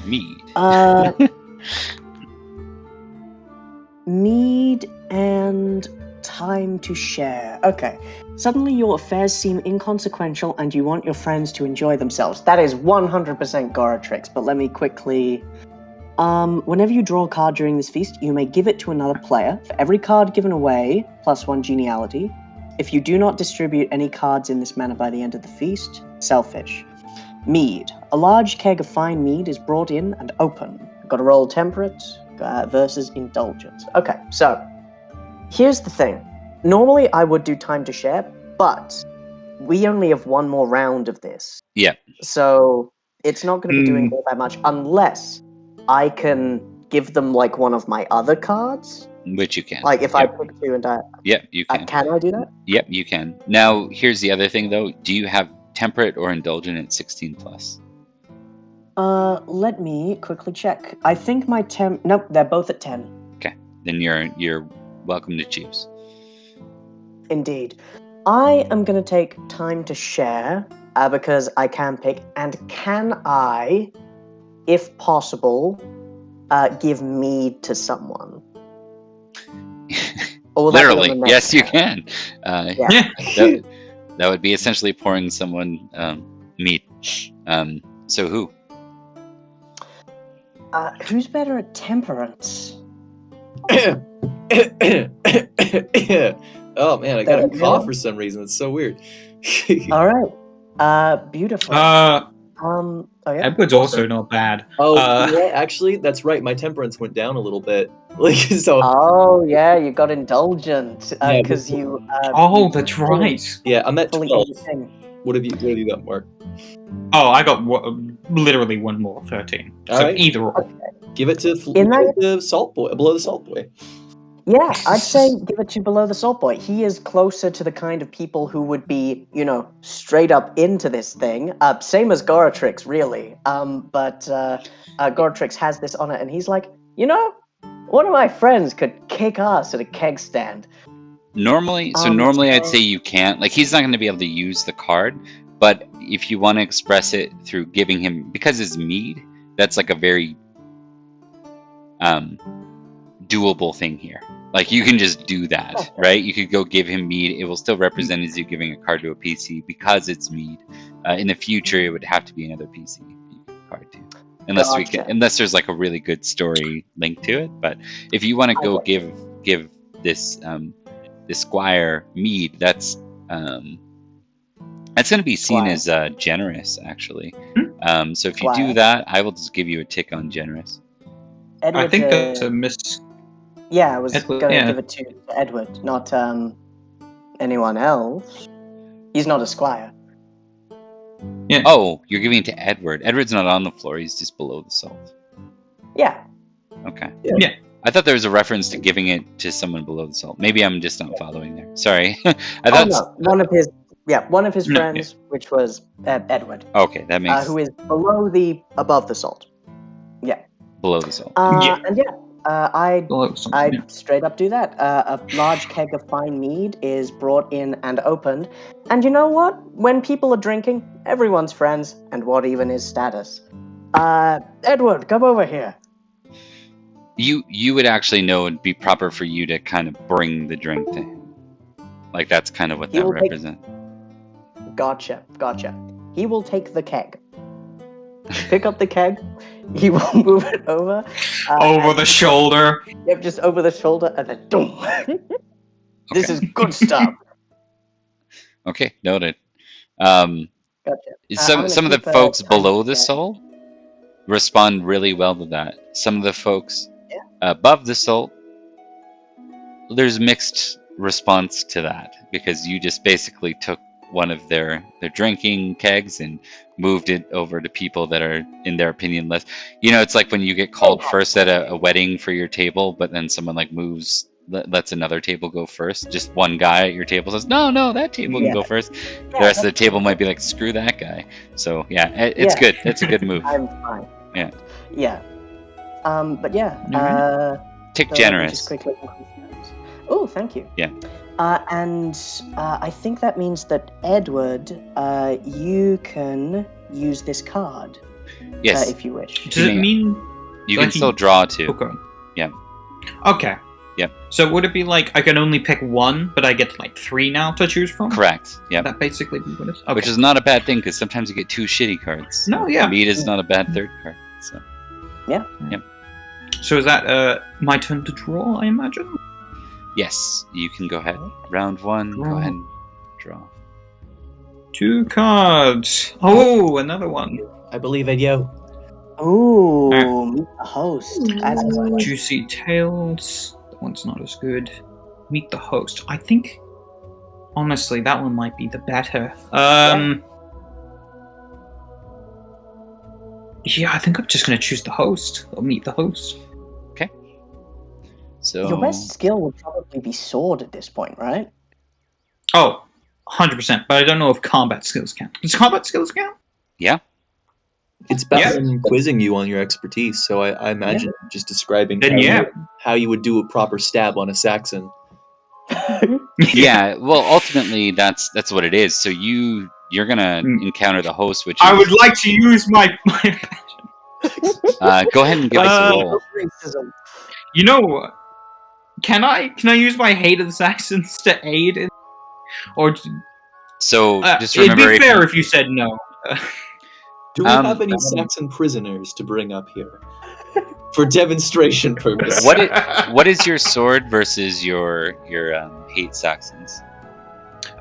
Mead. Mead and time to share. Okay. Suddenly your affairs seem inconsequential and you want your friends to enjoy themselves. That is 100% Goratrix, but let me quickly... whenever you draw a card during this feast, you may give it to another player. For every card given away, +1 geniality. If you do not distribute any cards in this manner by the end of the feast, selfish. Mead. A large keg of fine mead is brought in and open. Got to roll temperate versus indulgence. Okay, so here's the thing. Normally I would do time to share, but we only have one more round of this. Yeah. So it's not going to be doing all that much unless I can give them like one of my other cards. Which you can. Like if I pick 2 and Yep, you can. can I do that? Yep, you can. Now, here's the other thing, though. Do you have temperate or indulgent at 16+? Let me quickly check. I think my nope, they're both at 10. Okay, then you're welcome to choose. Indeed. I am going to take time to share because I can pick. And can I, if possible, give mead to someone? Literally, yes, you can. Yeah. That would be essentially pouring someone mead. So who? Who's better at temperance? Oh man, I got a cough for some reason. It's so weird. All right. Beautiful. Oh yeah. Edward's also not bad. Oh yeah, actually, that's right. My temperance went down a little bit. Like so. Oh yeah, you got indulgent because you. Oh, that's right. Yeah, I'm at 12. Anything. What have you got, Mark? Oh, I got literally one more, 13. All So right. either or. Okay. Give it to the Salt Boy, below the Salt Boy. Yeah, I'd say give it to Below the Salt Boy. He is closer to the kind of people who would be, straight up into this thing. Same as Goratrix, really. But Goratrix has this on it, and he's like, one of my friends could kick ass at a keg stand. Normally I'd say you can't. Like, he's not going to be able to use the card, but if you want to express it through giving him, because it's mead, that's like a very doable thing here. Like, you can just do that, right? You could go give him mead. It will still represent as you giving a card to a PC because it's mead. In the future, it would have to be another PC card too, unless there's like a really good story linked to it. But if you want to go give this this squire mead, that's going to be seen as generous, actually. So if you do that, I will just give you a tick on generous. Edward, I think that's a miss. Yeah, I was going to give it to Edward, not anyone else. He's not a squire. Yeah. Oh, you're giving it to Edward. Edward's not on the floor. He's just below the salt. Yeah. Okay. Yeah. I thought there was a reference to giving it to someone below the salt. Maybe I'm just not following there. Sorry. I thought no. One of his friends, which was Edward. Okay, that makes who is above the salt. Yeah. Below the salt. And I'd straight up do that. A large keg of fine mead is brought in and opened. And you know what? When people are drinking, everyone's friends, and what even is status? Edward, come over here. You would actually know it'd be proper for you to kind of bring the drink to him. Like, that's kind of what that represents. Gotcha. He will take the keg. Pick up the keg. He will move it over. Over the shoulder. Yep, just over the shoulder, and then boom. This is good stuff. Okay, noted. Gotcha. Some of the folks below the salt respond really well to that. Some of the folks above the salt, there's mixed response to that, because you just basically took one of their drinking kegs and moved it over to people that are, in their opinion, less. It's like when you get called first at a wedding for your table, but then someone like lets another table go first. Just one guy at your table says, no, that table can go first. The rest of the table might be like, screw that guy. So yeah, it's good. It's a good move. I'm fine. Yeah. But yeah. Tick So let me generous. just quickly increase that. Oh, thank you. Yeah. And I think that means that Edward, you can use this card. Yes. If you wish. Does it mean You like can still draw too. Okay. Yeah. Okay. Yep. So would it be like I can only pick one, but I get like 3 now to choose from? Correct. Yeah. That basically what it is. Okay. Which is not a bad thing because sometimes you get 2 shitty cards. No, yeah. Mead is not a bad third card. So. Yeah. Yep. So is that my turn to draw? I imagine. Yes, you can go ahead. Round 1. Go ahead and draw. 2 cards. Oh, another one. I believe it, yo. Ooh, meet the host. That's exciting. Juicy Tales. That one's not as good. Meet the host. I think, honestly, that one might be the better. Yeah, I think I'm just going to choose the host. Or meet the host. Okay. So Your best skill would probably be sword at this point, right? Oh, 100%. But I don't know if combat skills count. Does combat skills count? Yeah. It's better than quizzing you on your expertise, so I imagine just describing how you would do a proper stab on a Saxon. Yeah, well, ultimately, that's what it is. So you're gonna encounter the host, which is, I would like to use my go ahead and give us a roll. You know, can I use my hate of the Saxons to aid in, or So just remember, it'd be fair if you said no. Do we have any Saxon prisoners to bring up here for demonstration purposes? what is your sword versus your hate Saxons?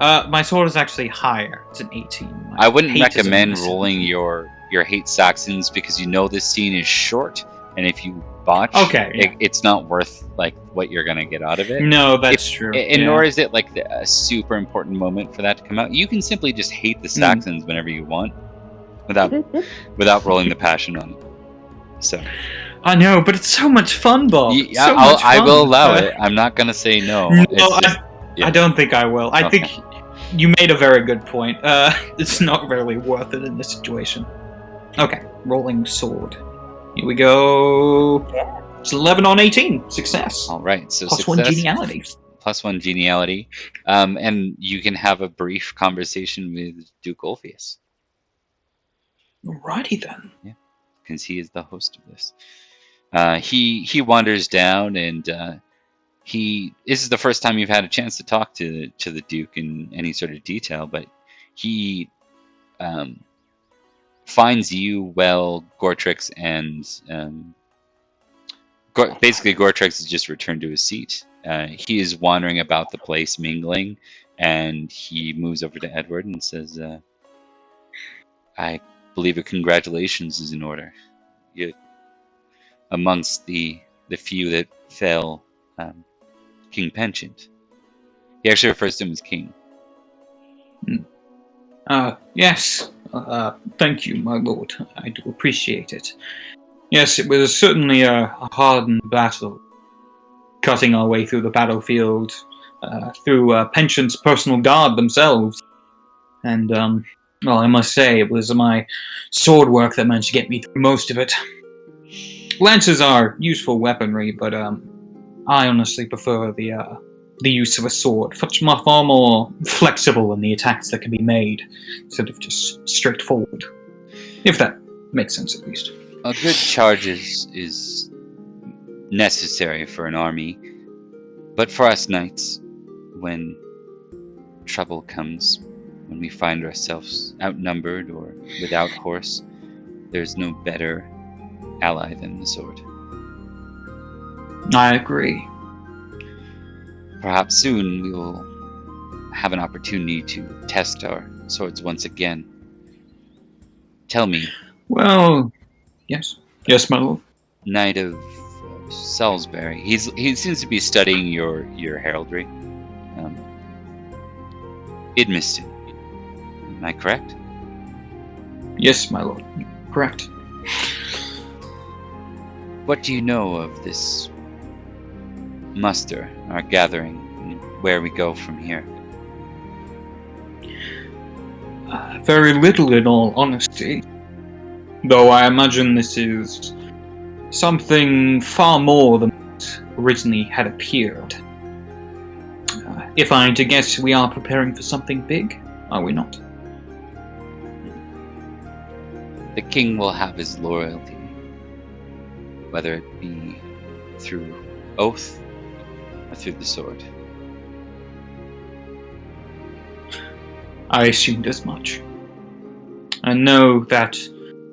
My sword is actually higher. It's an 18. I wouldn't recommend rolling your hate Saxons because you know this scene is short, and if you botch, it's not worth like what you're gonna get out of it. No, that's true. And nor is it like a super important moment for that to come out. You can simply just hate the Saxons whenever you want, without rolling the passion on it. So I know, but it's so much fun, Bob. Yeah, I will allow it. I'm not gonna say no. I don't think I will. I think you made a very good point. It's not really worth it in this situation. Okay, rolling sword. Here we go. Yeah. It's 11 on 18. Success. All right, so plus success, 1 geniality. Plus 1 geniality. And you can have a brief conversation with Duke Ulfius. Alrighty then. Yeah, because he is the host of this. He wanders down, and this is the first time you've had a chance to talk to the Duke in any sort of detail, but he finds you well, Gortrix, and basically Gortrix has just returned to his seat. He is wandering about the place, mingling, and he moves over to Edward and says, I believe a congratulations is in order. You're amongst the few that fell King Penchant. He actually refers to him as King. Yes. Thank you, my lord. I do appreciate it. Yes, it was certainly a hardened battle. Cutting our way through the battlefield, through Penchant's personal guard themselves. And, well, I must say, it was my sword work that managed to get me through most of it. Lances are useful weaponry, but I honestly prefer the use of a sword. Far more flexible in the attacks that can be made, instead of just straightforward. If that makes sense, at least. A good charge is necessary for an army, but for us knights, when trouble comes, when we find ourselves outnumbered or without horse, there's no better ally than the sword. I agree. Perhaps soon we will have an opportunity to test our swords once again. Tell me. Well, yes. Yes, my lord. Knight of Salisbury. He seems to be studying your heraldry. Idmiston. Am I correct? Yes, my lord. Correct. What do you know of this muster, our gathering, and where we go from here? Very little, in all honesty. Though I imagine this is something far more than what originally had appeared. If I had to guess, we are preparing for something big, are we not? The king will have his loyalty, whether it be through oath or through the sword. I assumed as much. I know that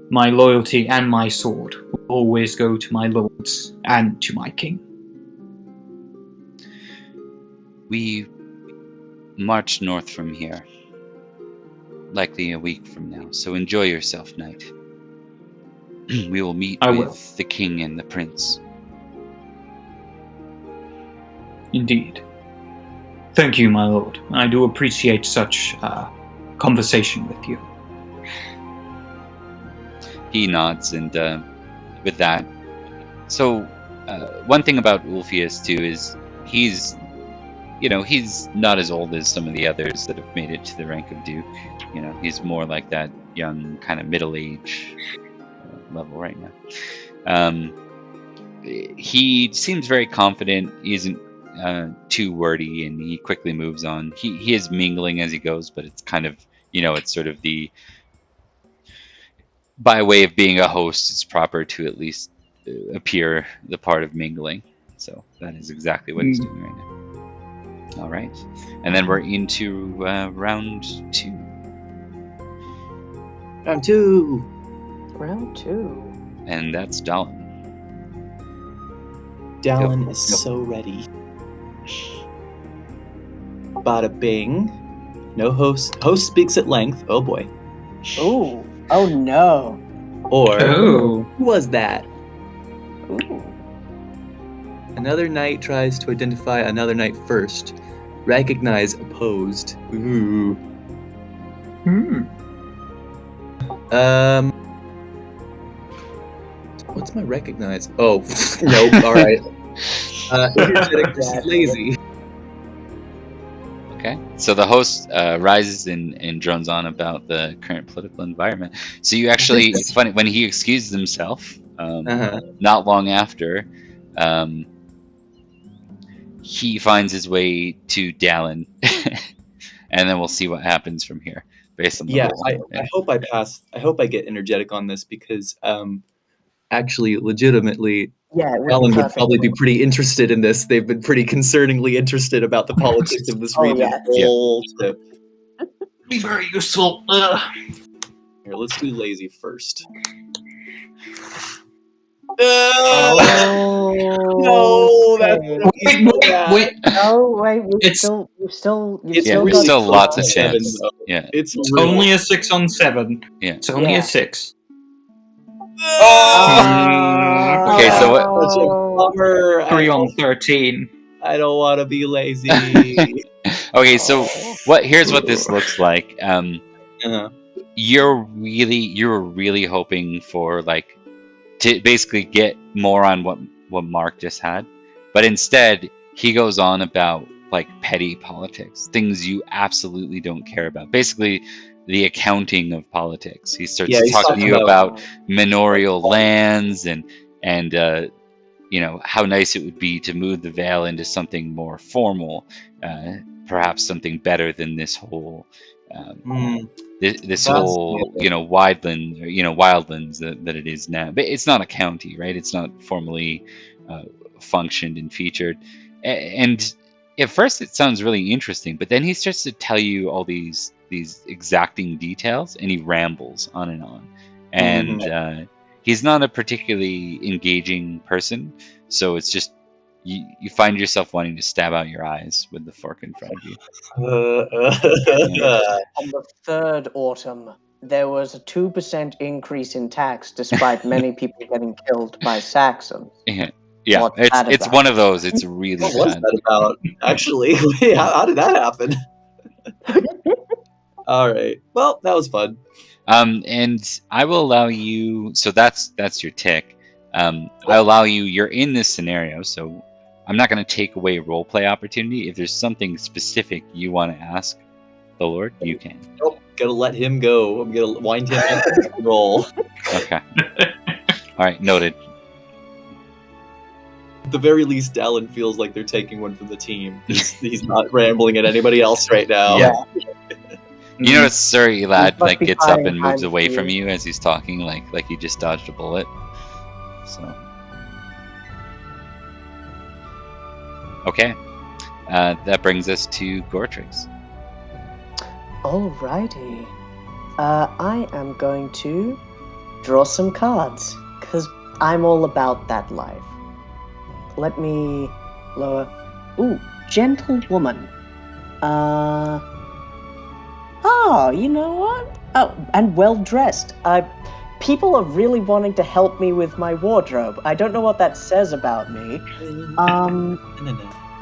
my loyalty and my sword will always go to my lords and to my king. We march north from here, likely a week from now, so enjoy yourself, knight. We will meet I with will. the king and the prince. Indeed. Thank you, my lord. I do appreciate such conversation with you. He nods, and with that, so one thing about Ulfius too is he's not as old as some of the others that have made it to the rank of duke. He's more like that young kind of middle age level right now. He seems very confident. He isn't too wordy, and he quickly moves on. He is mingling as he goes, but it's kind of it's sort of the, by way of being a host, it's proper to at least appear the part of mingling. So that is exactly what he's doing right now. All right, and then we're into round 2. Round 2. Round 2. And that's Dallin. Dallin Go. is so ready. Bada bing. No host. Host speaks at length. Oh boy. Ooh. Oh no. Or Oh. who was that? Ooh. Another knight tries to identify another knight first. Recognize opposed. Ooh. What's my recognize? Oh, nope. All right. Energetic versus lazy. Okay, so the host rises and drones on about the current political environment. So you actually, it's funny, when he excuses himself, not long after, he finds his way to Dallin, and then we'll see what happens from here. Based on the I hope I pass. I hope I get energetic on this because, actually, legitimately, Yeah, it Alan would perfect. probably be pretty interested in this. They've been pretty concerningly interested about the politics of this Oh, region. yeah. Whole trip. Be very useful. Here, let's do lazy first. Oh, No, that's okay. Wait. No, wait. You've It's- still It's got really still close lots to of 7, chance. though. Yeah. It's It's really only a 6 on 7. Yeah. It's only Yeah. a 6. Okay, so what? Such a bummer. 3 on 13. I don't want to be lazy. Okay, so here's what this looks like. Uh-huh. You're really hoping for to basically get more on what Mark just had, but instead he goes on about petty politics, things you absolutely don't care about. Basically, the accounting of politics. He starts Yeah, he's talking to talking you about- about manorial lands and how nice it would be to move the Vale into something more formal, perhaps something better than this whole this whole wildlands that it is now. But it's not a county, right? It's not formally functioned and featured. And at first it sounds really interesting, but then he starts to tell you all these exacting details, and he rambles on and on. And he's not a particularly engaging person, so it's just you find yourself wanting to stab out your eyes with the fork in front of you. On the 3rd autumn, there was a 2% increase in tax, despite many people getting killed by Saxons. Yeah, What's that it's about? one of those. It's really What was bad. that about? Actually, how did that happen? All right. Well, that was fun. And I will allow you. So that's your tick. I allow you. You're in this scenario, so I'm not going to take away roleplay opportunity. If there's something specific you want to ask the Lord, you can. Nope, gotta let him go. I'm gonna wind him up and roll. Okay. All right. Noted. the very least, Dallin feels like they're taking one from the team. He's not rambling at anybody else right now. Yeah. You notice Sir Elad must be gets up buying and moves time away for from you. you as he's talking, like he just dodged a bullet. So, okay, that brings us to Gortrix. Alrighty. I am going to draw some cards, because I'm all about that life. Let me lower... Ooh, gentlewoman. Oh, you know what? Oh, and well-dressed. People are really wanting to help me with my wardrobe. I don't know what that says about me.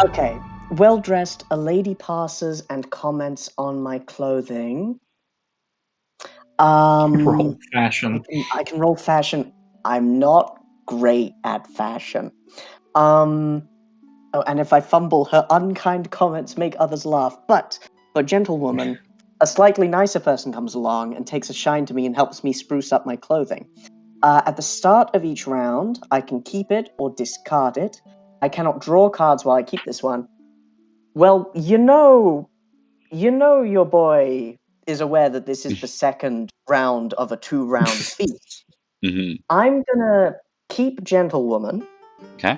Okay. Well-dressed, a lady passes and comments on my clothing. Roll fashion. I can roll fashion. I'm not great at fashion. Oh, and if I fumble, her unkind comments make others laugh. But for gentlewoman, a slightly nicer person comes along and takes a shine to me and helps me spruce up my clothing. At the start of each round, I can keep it or discard it. I cannot draw cards while I keep this one. Well, you know your boy is aware that this is the second round of a 2-round feast. Mm-hmm. I'm gonna keep gentlewoman. Okay.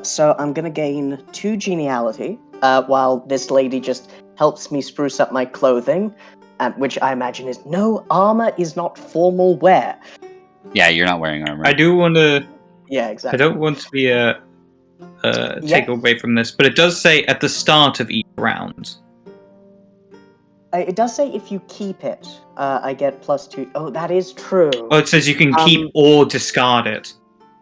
So I'm gonna gain 2 geniality, while this lady just helps me spruce up my clothing, which I imagine is no armor is not formal wear. Yeah, you're not wearing armor. I do want to. Yeah, I exactly. don't want to be a take away from this, but it does say at the start of each round. It does say if you keep it, I get +2. Oh, that is true. Oh, it says you can keep or discard it.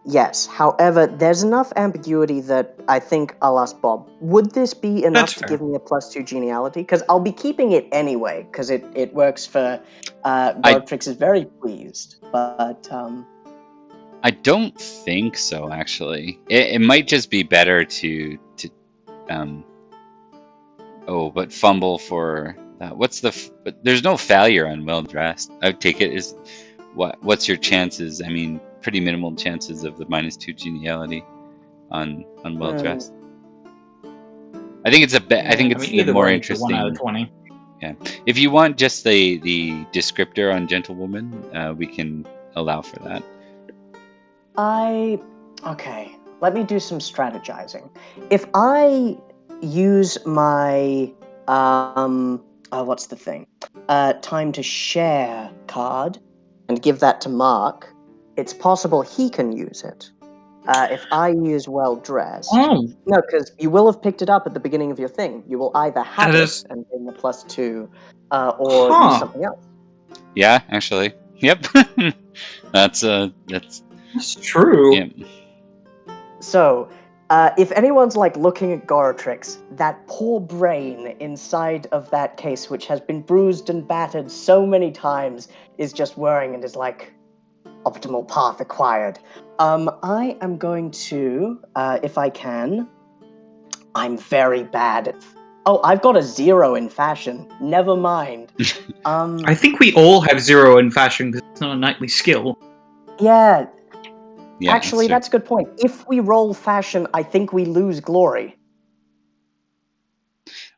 Yes. However, there's enough ambiguity that I think I'll ask Bob. Would this be enough That's to fair. give me a +2 geniality? Because I'll be keeping it anyway, because it works for... Godrix is very pleased, but... I don't think so, actually. It might just be better to but fumble for what's but there's no failure on well dressed. I would take it as what's your chances? I mean, pretty minimal chances of the -2 geniality on well dressed. I think it's I think it's the more interesting. 1 out of 20. Yeah, if you want just the descriptor on gentlewoman, we can allow for that. Okay, let me do some strategizing. If I use my, what's the thing? Time to share card and give that to Mark, it's possible he can use it. If I use well-dressed... Oh. No, because you will have picked it up at the beginning of your thing. You will either have it and gain the +2, or use something else. Yeah, actually. Yep. That's true. Yeah. So, if anyone's looking at Goratrix, that poor brain inside of that case, which has been bruised and battered so many times, is just whirring and is like, optimal path acquired. I am going to, if I can... I'm very bad at... Oh, I've got a 0 in fashion. Never mind. I think we all have 0 in fashion because it's not a knightly skill. Yeah. Yeah, actually, that's a good point. If we roll fashion, I think we lose glory.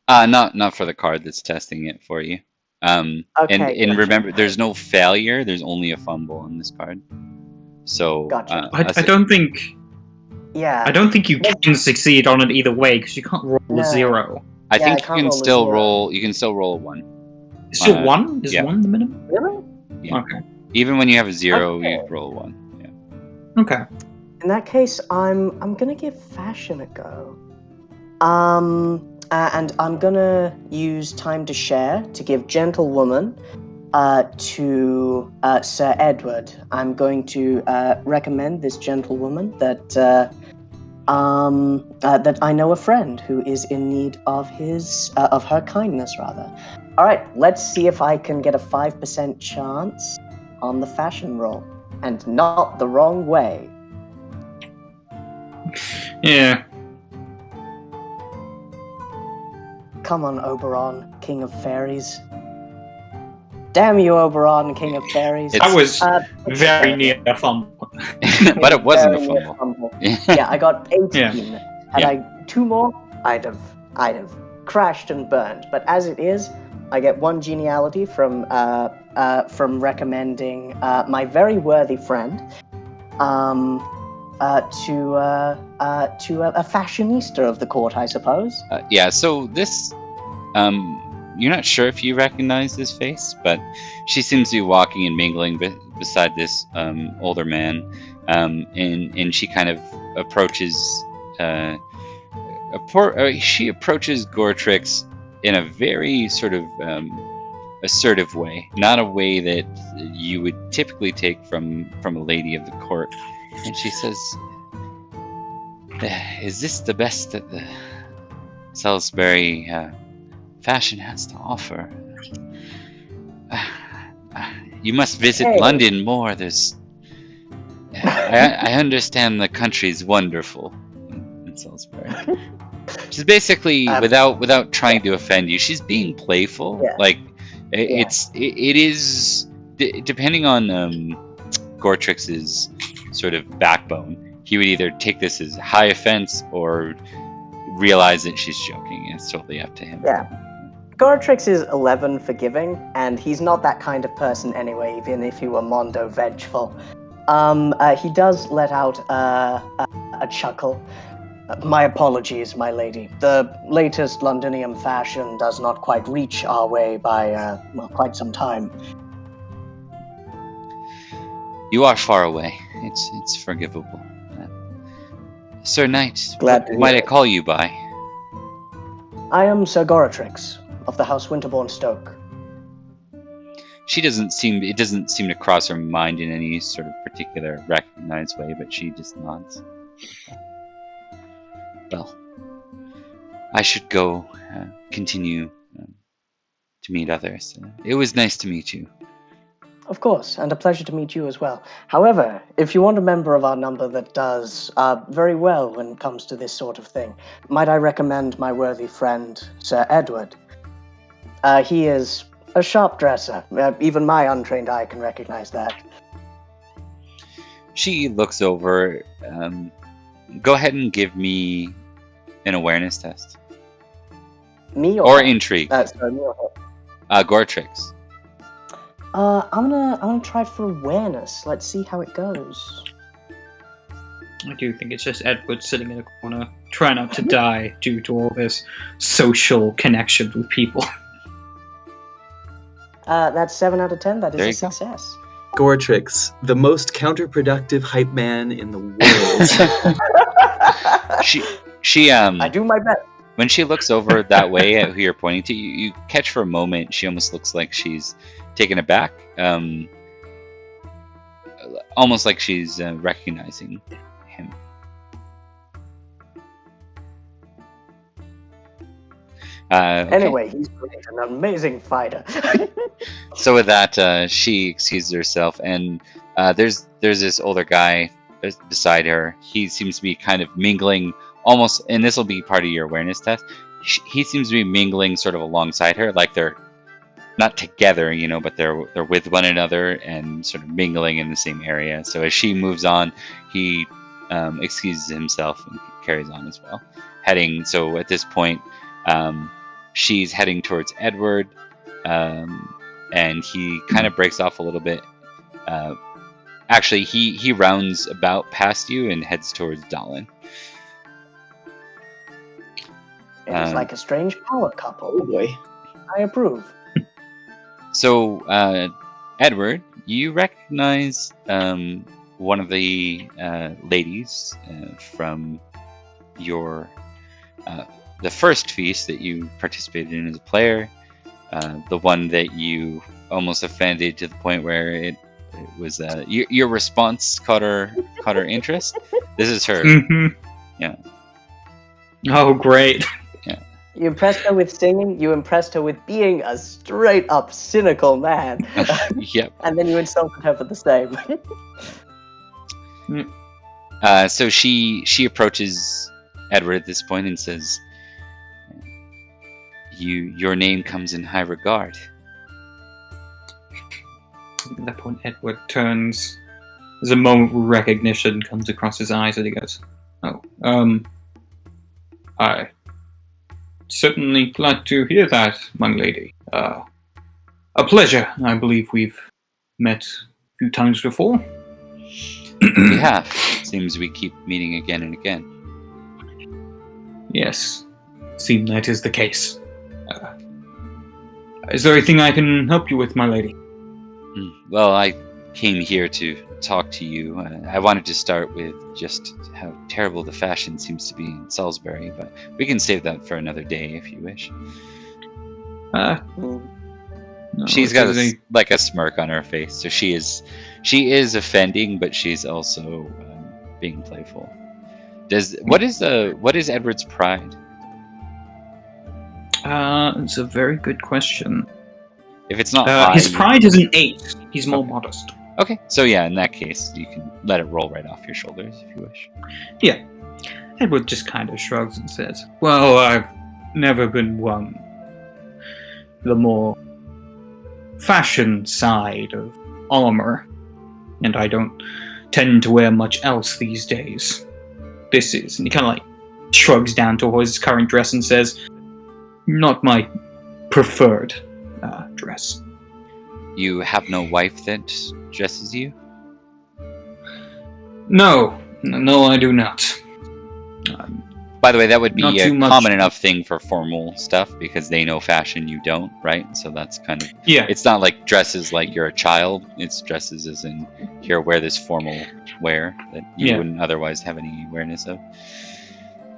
Not for the card that's testing it for you. Okay, and remember, there's no failure. There's only a fumble on this card. So gotcha. I don't think. Yeah. I don't think you can succeed on it either way because you can't roll a 0. I think you can still roll. You can still roll a 1. Still 1? Is 1 the minimum? Really? Yeah. Okay. Even when you have a 0, you roll a 1. Yeah. Okay. In that case, I'm gonna give fashion a go. And I'm gonna use time to share to give gentlewoman to Sir Edward. I'm going to recommend this gentlewoman that that I know a friend who is in need of her kindness, rather. All right, let's see if I can get a 5% chance on the fashion roll, and not the wrong way. Yeah. Come on, Oberon, King of Fairies. Damn you, Oberon, King of Fairies. That was very near a fumble. But it wasn't a Very fumble. fumble. Yeah, I got 18. Had Yeah. I 2 more, I'd have crashed and burned. But as it is, I get 1 geniality from recommending my very worthy friend to a fashionista of the court, I suppose. Yeah, so this, you're not sure if you recognize this face, but she seems to be walking and mingling beside this older man, and she kind of approaches, she approaches Gortrix in a very sort of assertive way, not a way that you would typically take from a lady of the court. And she says, "Is this the best that the Salisbury fashion has to offer? You must visit Hey. London more. I understand the country's wonderful in Salisbury." She's basically, without trying to offend you, she's being playful. Yeah. Like it is depending on Gortrix's sort of backbone. He would either take this as high offense or realize that she's joking. It's totally up to him. Yeah. Gortrix is 11 forgiving, and he's not that kind of person anyway, even if he were Mondo vengeful. He does let out a chuckle. My apologies, my lady. The latest Londinium fashion does not quite reach our way by quite some time. You are far away. It's forgivable. Sir Knight, Glad to hear what might I it. call you by? I am Sir Goratrix of the House Winterbourne Stoke. It doesn't seem to cross her mind in any sort of particular recognized way, but she just nods. Well, I should go continue to meet others. It was nice to meet you. Of course, and a pleasure to meet you as well. However, if you want a member of our number that does very well when it comes to this sort of thing, might I recommend my worthy friend, Sir Edward? He is a sharp dresser. Even my untrained eye can recognize that. She looks over. Go ahead and give me an awareness test. Me or intrigue. Sorry, me or Gortrix. I'm gonna try for awareness. Let's see how it goes. I do think it's just Edward sitting in a corner, trying not to die due to all this social connections with people. That's 7 out of 10. That is There a you go. success. Gortrix, the most counterproductive hype man in the world. She I do my best. when she looks over that way at who you're pointing to, you catch for a moment. She almost looks like she's taken aback, almost like she's recognizing him. Okay. Anyway, he's an amazing fighter. So with that, she excuses herself, and there's this older guy beside her. He seems to be kind of mingling, almost, and this will be part of your awareness test. He seems to be mingling sort of alongside her, like they're not together, but they're with one another and sort of mingling in the same area. So as she moves on, he excuses himself and carries on as well. So at this point, she's heading towards Edward, and he kind of breaks off a little bit. Actually, he rounds about past you and heads towards Dallin. It's like a strange power couple. Oh boy. I approve. So, Edward, you recognize one of the ladies from your the first feast that you participated in as a player, the one that you almost offended to the point where it was your response caught her interest. This is her. Mm-hmm. Yeah. Oh, great. You impressed her with singing. You impressed her with being a straight-up cynical man. Yep. And then you insulted her for the same. So she approaches Edward at this point and says, "Your name comes in high regard." At that point, Edward turns There's a moment where recognition comes across his eyes and he goes, "Oh, I certainly glad to hear that, young lady. A pleasure. I believe we've met a few times before." We have. Seems we keep meeting again and again. Yes, seems that is the case. Is there anything I can help you with, my lady? Well, I came here to talk to you. I wanted to start with just how terrible the fashion seems to be in Salisbury, but we can save that for another day if you wish. No, She's got a smirk on her face, so she is offending, but she's also being playful. What is Edward's pride? It's a very good question. If it's not high, his pride is an 8. He's more modest. Okay, so yeah, in that case, you can let it roll right off your shoulders if you wish. Yeah. Edward just kind of shrugs and says, "Well, I've never been one. The more fashion side of armor, and I don't tend to wear much else these days. This is," and he kind of like shrugs down towards his current dress and says, "not my preferred dress." You have no wife that dresses you? No, I do not. By the way, that would be Not a too much. common enough thing for formal stuff because they know fashion, you don't, right? So that's kind of... Yeah. It's not like dresses like you're a child. It's dresses as in, here, wear this formal wear that you wouldn't otherwise have any awareness of.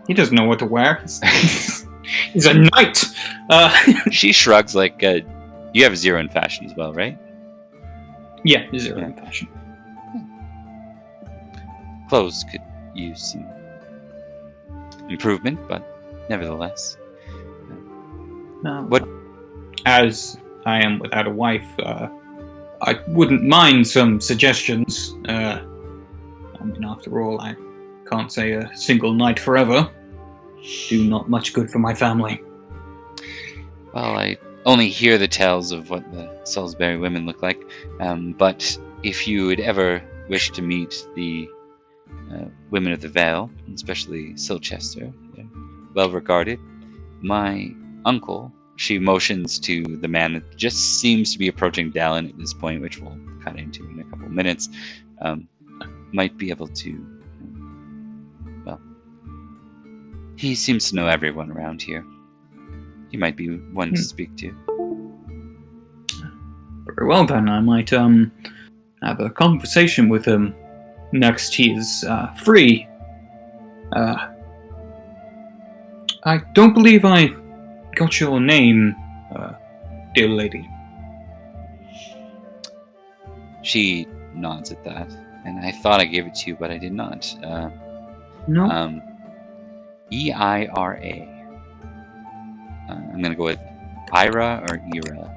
He doesn't know what to wear. He's a knight! She shrugs like... you have 0 in fashion as well, right? Yeah, 0 in fashion. Clothes could use some improvement, but nevertheless. What? As I am without a wife, I wouldn't mind some suggestions. I mean, after all, I can't say a single night forever. Do not much good for my family. Well, I only hear the tales of what the Salisbury women look like, but if you would ever wish to meet the women of the Vale, especially Silchester, they're well regarded. My uncle, she motions to the man that just seems to be approaching Dallin at this point, which we'll cut into in a couple of minutes, might be able to, well, he seems to know everyone around here. He might be one to speak to. Very well then, I might have a conversation with him next he is free. I don't believe I got your name, dear lady. She nods at that, and I thought I gave it to you, but I did not. No. E-I-R-A. I'm going to go with Ira or Ira.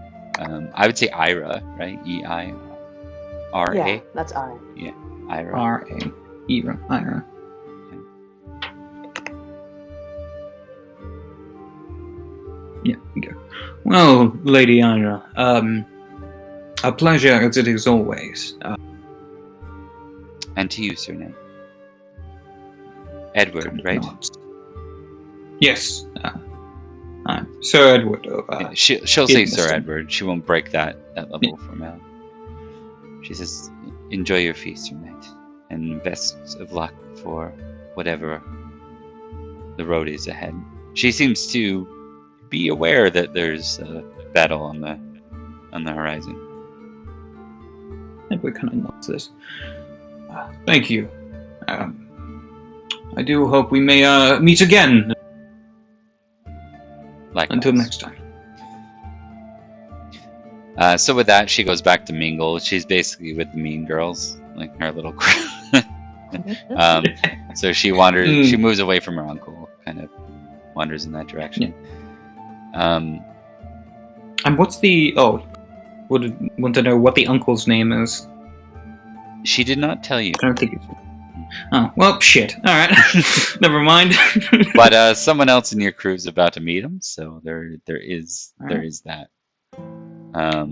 I would say Ira, right? E-I-R-A? Yeah, that's I. Yeah, Ira. R-A. Ira. Yeah, we go. Well, Lady Ira, a pleasure as it is always. And to you, Sir Nate. Edward, right? Yes. I'm Sir Edward of... Yeah, she'll say Sir Edward. She won't break that level of formality. She says, enjoy your feast, Sir Knight, and best of luck for whatever the road is ahead. She seems to be aware that there's a battle on the horizon. Edward kind of nods this. Thank you. I do hope we may meet again. Likewise. Until next time. So with that, she goes back to mingle. She's basically with the mean girls, like her little crew. So she wanders. She moves away from her uncle, kind of wanders in that direction. Yeah. And what's the... would want to know what the uncle's name is. She did not tell you. I don't think it's... Oh, well, shit. Alright. Never mind. But someone else in your crew is about to meet him, so there is that.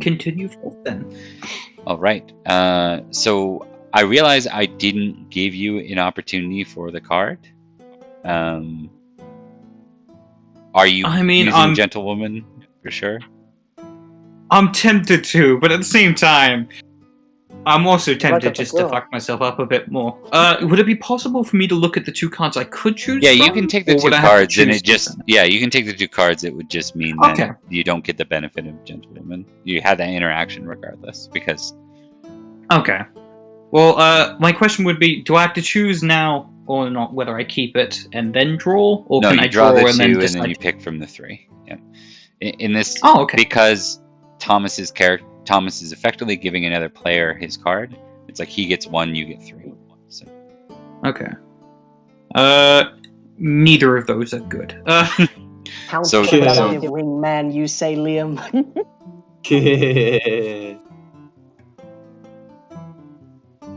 Continue forth then. All right. So I realize I didn't give you an opportunity for the card. Are you I mean, using Gentlewoman for sure? I'm tempted to, but at the same time, I'm also tempted at the just to girl. fuck myself up a bit more. Would it be possible for me to look at the 2 cards I could choose Yeah, from? you can take the or 2 would I have to cards, and choose it just different? you can take the 2 cards. It would just mean Okay. that you don't get the benefit of Gentlewoman. You had that interaction regardless, because Okay. Well, my question would be, do I have to choose now or not whether I keep it and then draw? Or no, can you I draw draw the and then 2, and decide? then you pick from the 3. Yeah. In this, Oh, okay. because Thomas is effectively giving another player his card. It's like he gets 1, you get 3. So. Okay. Neither of those are good. Counterproductive wingman, you say, Liam?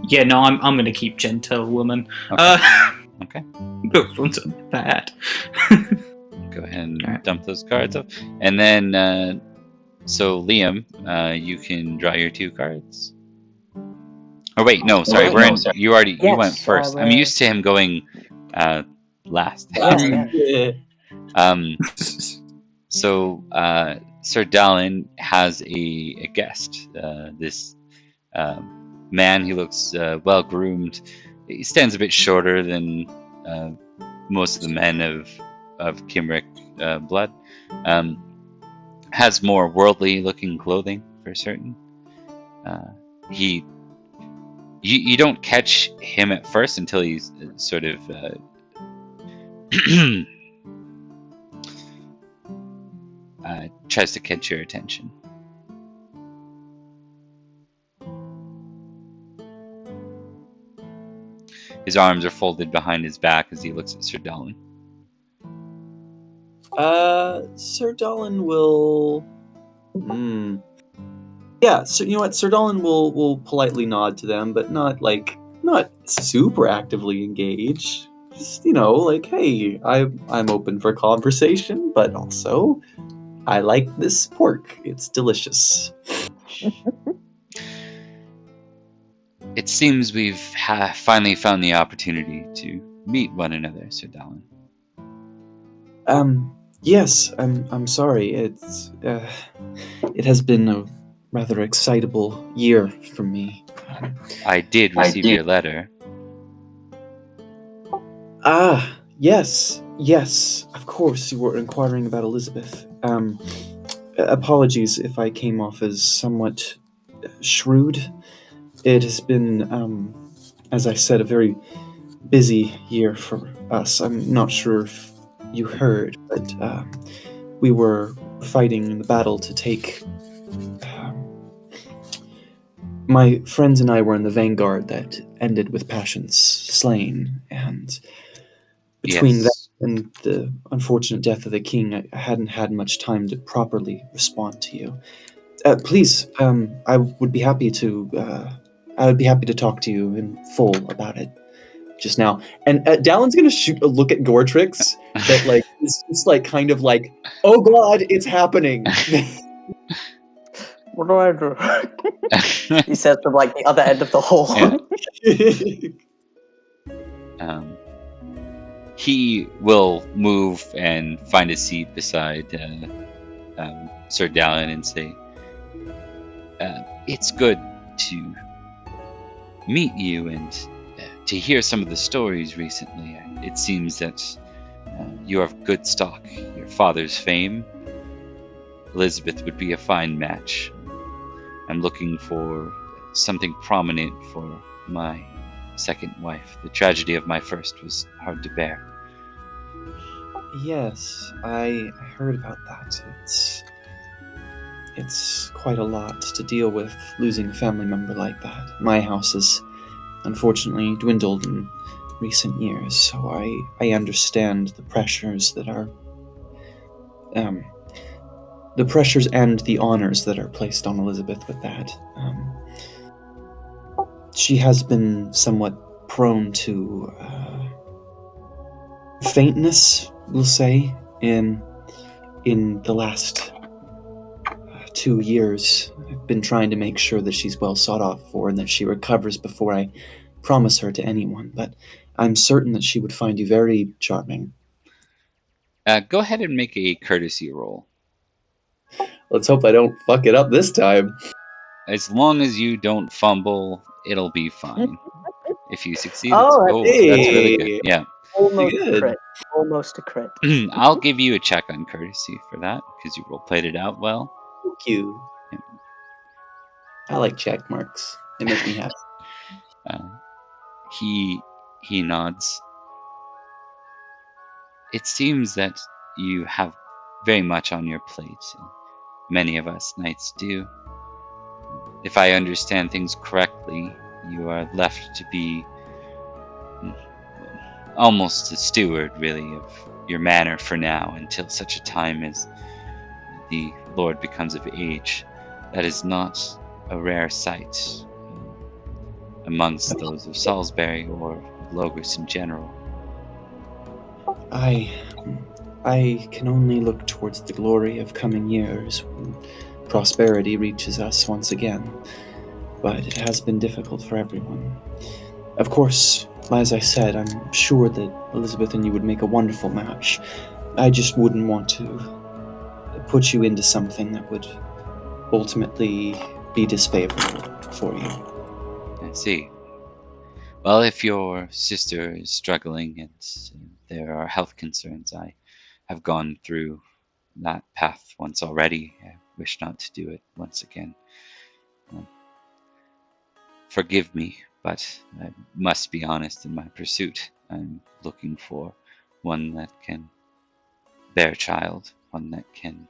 Yeah, no, I'm gonna keep Gentlewoman. Okay. Okay. Those ones are bad. Go ahead and Alright. dump those cards up. And then, so Liam, you can draw your 2 cards. Oh wait, no, sorry. You went first. I'm used to him going last. Yeah. So Sir Dallin has a guest. This man. He looks well groomed. He stands a bit shorter than most of the men of Kimrick blood. Has more worldly looking clothing for certain. You don't catch him at first until he's sort of tries to catch your attention. His arms are folded behind his back as he looks at Sir Dallin. Sir Dallin will. Yeah, so you know what? Sir Dallin will politely nod to them, but not super actively engage. Just like, hey, I'm open for conversation, but also I like this pork. It's delicious. It seems we've finally found the opportunity to meet one another, Sir Dallin. Yes, I'm sorry. It has been a rather excitable year for me. I did receive your letter. Yes, of course you were inquiring about Elizabeth. Apologies if I came off as somewhat shrewd. It has been, as I said, a very busy year for us. I'm not sure if you heard, but we were fighting in the battle to take... my friends and I were in the vanguard that ended with Passion's slain, and between that and the unfortunate death of the king, I hadn't had much time to properly respond to you. Please, I would be happy to talk to you in full about it just now. And Dallin's gonna shoot a look at Gortrix that is just kind of like, oh god, it's happening. What do I do? He says from the other end of the hall. He will move and find a seat beside Sir Dallin and say, it's good to meet you and to hear some of the stories recently. It seems that you have good stock. Your father's fame. Elizabeth would be a fine match. I'm looking for something prominent for my second wife. The tragedy of my first was hard to bear. Yes, I heard about that. It's quite a lot to deal with, losing a family member like that. My house has unfortunately dwindled in recent years, so I understand the pressures that are the pressures and the honors that are placed on Elizabeth with that. She has been somewhat prone to faintness, we'll say, in the last 2 years. I've been trying to make sure that she's well sought out for and that she recovers before I promise her to anyone, but I'm certain that she would find you very charming. Go ahead and make a courtesy roll. Let's hope I don't fuck it up this time. As long as you don't fumble, it'll be fine. If you succeed, Oh, that's really good. hey. Yeah. Almost Good. a crit. Almost a crit. I'll give you a check on courtesy for that, because you played it out well. Thank you. Yeah. I like check marks. They make me happy. He nods. It seems that you have very much on your plate, and many of us knights do. If I understand things correctly, you are left to be almost a steward, really, of your manor for now, until such a time as the Lord becomes of age. That is not a rare sight amongst those of Salisbury or of Logres in general. I can only look towards the glory of coming years when prosperity reaches us once again, but it has been difficult for everyone. Of course, as I said, I'm sure that Elizabeth and you would make a wonderful match. I just wouldn't want to put you into something that would ultimately be disfavorable for you. I see. Well, if your sister is struggling and there are health concerns, I have gone through that path once already. I wish not to do it once again. Forgive me, but I must be honest in my pursuit. I'm looking for one that can bear a child, one that can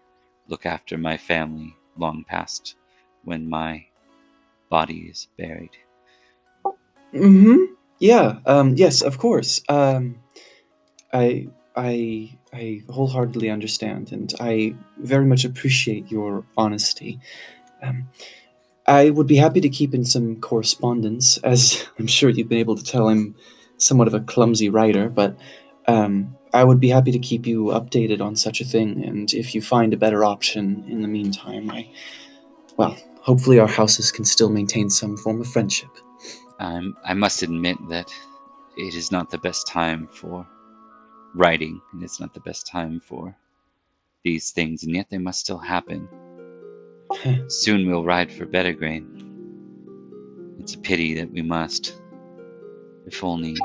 look after my family long past when my body is buried. Mm-hmm. Yeah. Yes, of course. I wholeheartedly understand, and I very much appreciate your honesty. I would be happy to keep in some correspondence, as I'm sure you've been able to tell I'm somewhat of a clumsy writer, but I would be happy to keep you updated on such a thing, and if you find a better option in the meantime, hopefully our houses can still maintain some form of friendship. I must admit that it is not the best time for writing, and it's not the best time for these things, and yet they must still happen. Soon we'll ride for Pendragon. It's a pity that we must. If only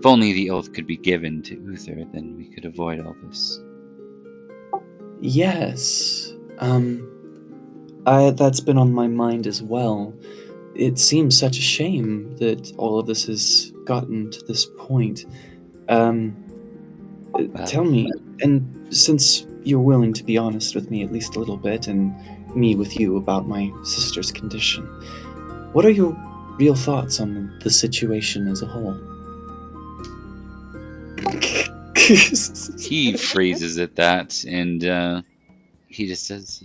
the oath could be given to Uther, then we could avoid all this. Yes. That's been on my mind as well. It seems such a shame that all of this has gotten to this point. Tell me, and since you're willing to be honest with me at least a little bit, and me with you about my sister's condition, what are your real thoughts on the situation as a whole? He freezes at that, and he just says,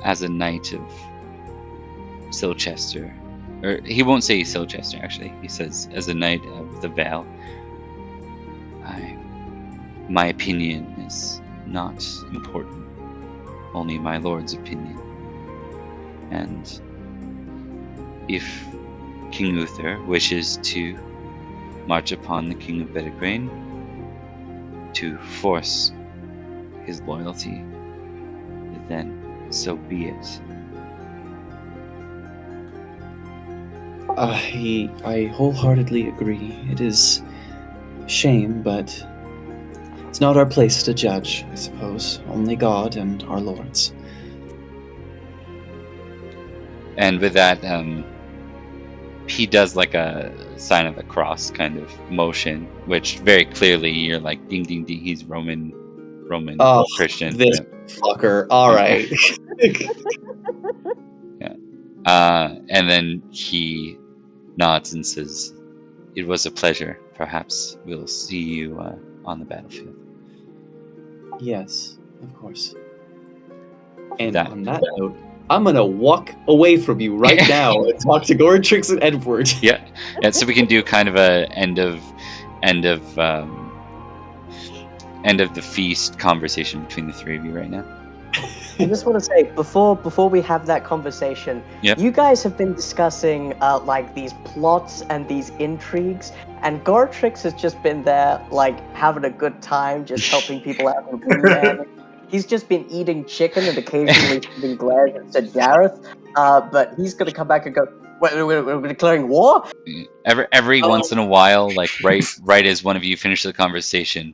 as a knight of Silchester, or he won't say Silchester actually, he says, as a knight of the Vale, my opinion is not important, only my lord's opinion. And if King Uther wishes to march upon the King of Pendragon to force his loyalty, then so be it. I wholeheartedly agree. It is a shame, but it's not our place to judge, I suppose. Only God and our lords. And with that, he does like a sign of the cross kind of motion, which very clearly you're like, ding, ding, ding, he's Roman Christian. This fucker. All right. Yeah. And then he nods and says, "It was a pleasure. Perhaps we'll see you on the battlefield." Yes, of course. And That- on that note, I'm gonna walk away from you right now and talk to Goratrix and Edward. Yeah. So we can do kind of a end of the feast conversation between the three of you right now. I just want to say before we have that conversation, Yep. you guys have been discussing like these plots and these intrigues, and Gortrix has just been there like having a good time, just helping people out in Greenland. He's just been eating chicken and occasionally shooting glares at Sir Gareth, but he's gonna come back and go, we're declaring war? Every once in a while, like right as one of you finish the conversation,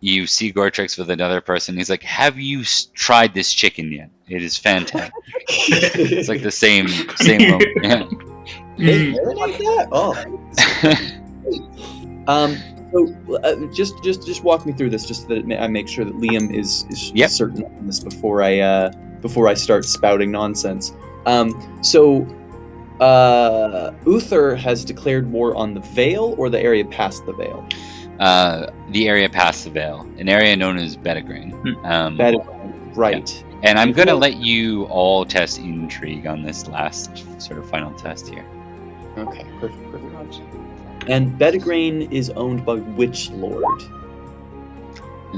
you see Gortrix with another person. He's like, "Have you tried this chicken yet? It is fantastic." It's like the same moment. Yeah. They marinate that? Oh. So just walk me through this, just so that I make sure that Liam is Yep. certain on this before I start spouting nonsense. So Uther has declared war on the Vale or the area past the Vale? The area past the Vale, an area known as Pendragon. Right. Yeah. And I'm going to let you all test intrigue on this last sort of final test here. Okay, perfect. And Pendragon is owned by which lord?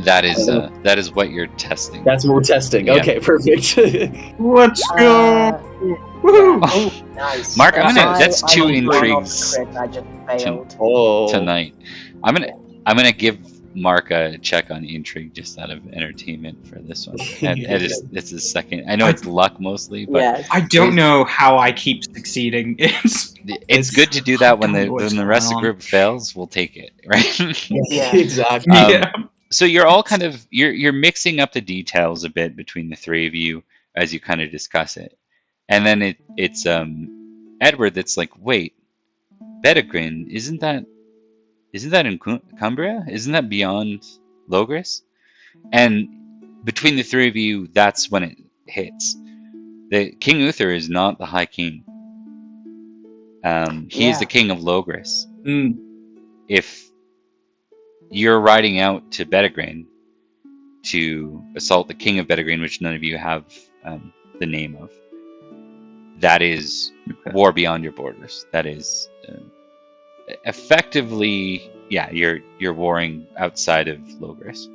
That is what you're testing. That's what we're testing. Yeah. Okay, perfect. Let's go! Woohoo! Oh, nice. Mark, that's two I intrigues I just failed. tonight. I'm gonna give Mark a check on intrigue just out of entertainment for this one. It's his second. I know it's luck mostly, but Yes. I don't know how I keep succeeding. it's good to do that when I don't know what's the rest of the going group fails. We'll take it, right? Yeah. Exactly. Yeah. So you're all kind of you're mixing up the details a bit between the three of you as you kind of discuss it, and then it's Edward that's like, wait, Pendragon, isn't that in Cumbria? Isn't that beyond Logres? And between the three of you, that's when it hits. The King Uther is not the High King. He is the King of Logres. Mm. If you're riding out to Pendragon to assault the King of Pendragon, which none of you have the name of, that is war beyond your borders. That is effectively, yeah, you're warring outside of Logres.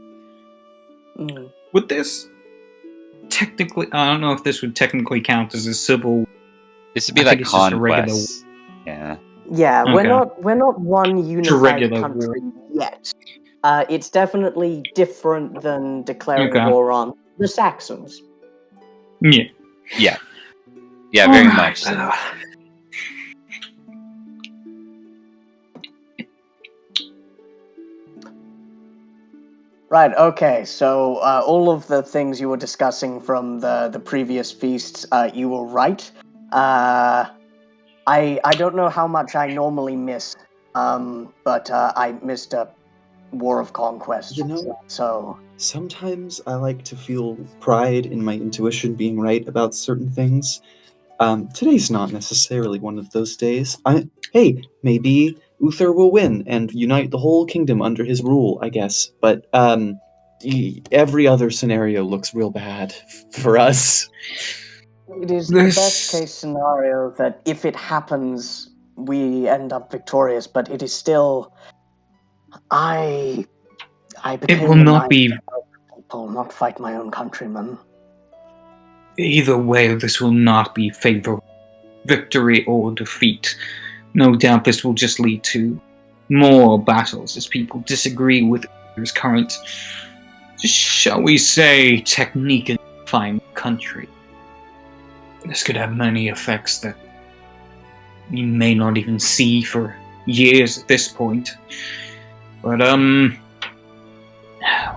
Mm. Would this technically? I don't know if this would technically count as a civil. This would be I like think it's just a regular- conquest. Yeah. Yeah, Okay. we're not one unified regular country yet. It's definitely different than declaring Okay. war on the Saxons. Yeah. Yeah. Yeah, very Alright, much so. Right, okay, so all of the things you were discussing from the previous feasts, you were right. I don't know how much I normally miss, but I missed a War of Conquest. You know, so sometimes I like to feel pride in my intuition being right about certain things. Today's not necessarily one of those days. Hey, maybe Uther will win and unite the whole kingdom under his rule, I guess. But every other scenario looks real bad for us. it is the best case scenario that if it happens, we end up victorious. But it is still, I became It will not be. people, not fight my own countrymen. Either way, this will not be favorable victory or defeat. No doubt this will just lead to more battles as people disagree with his current, shall we say, technique in defying the country. This could have many effects that we may not even see for years at this point. But,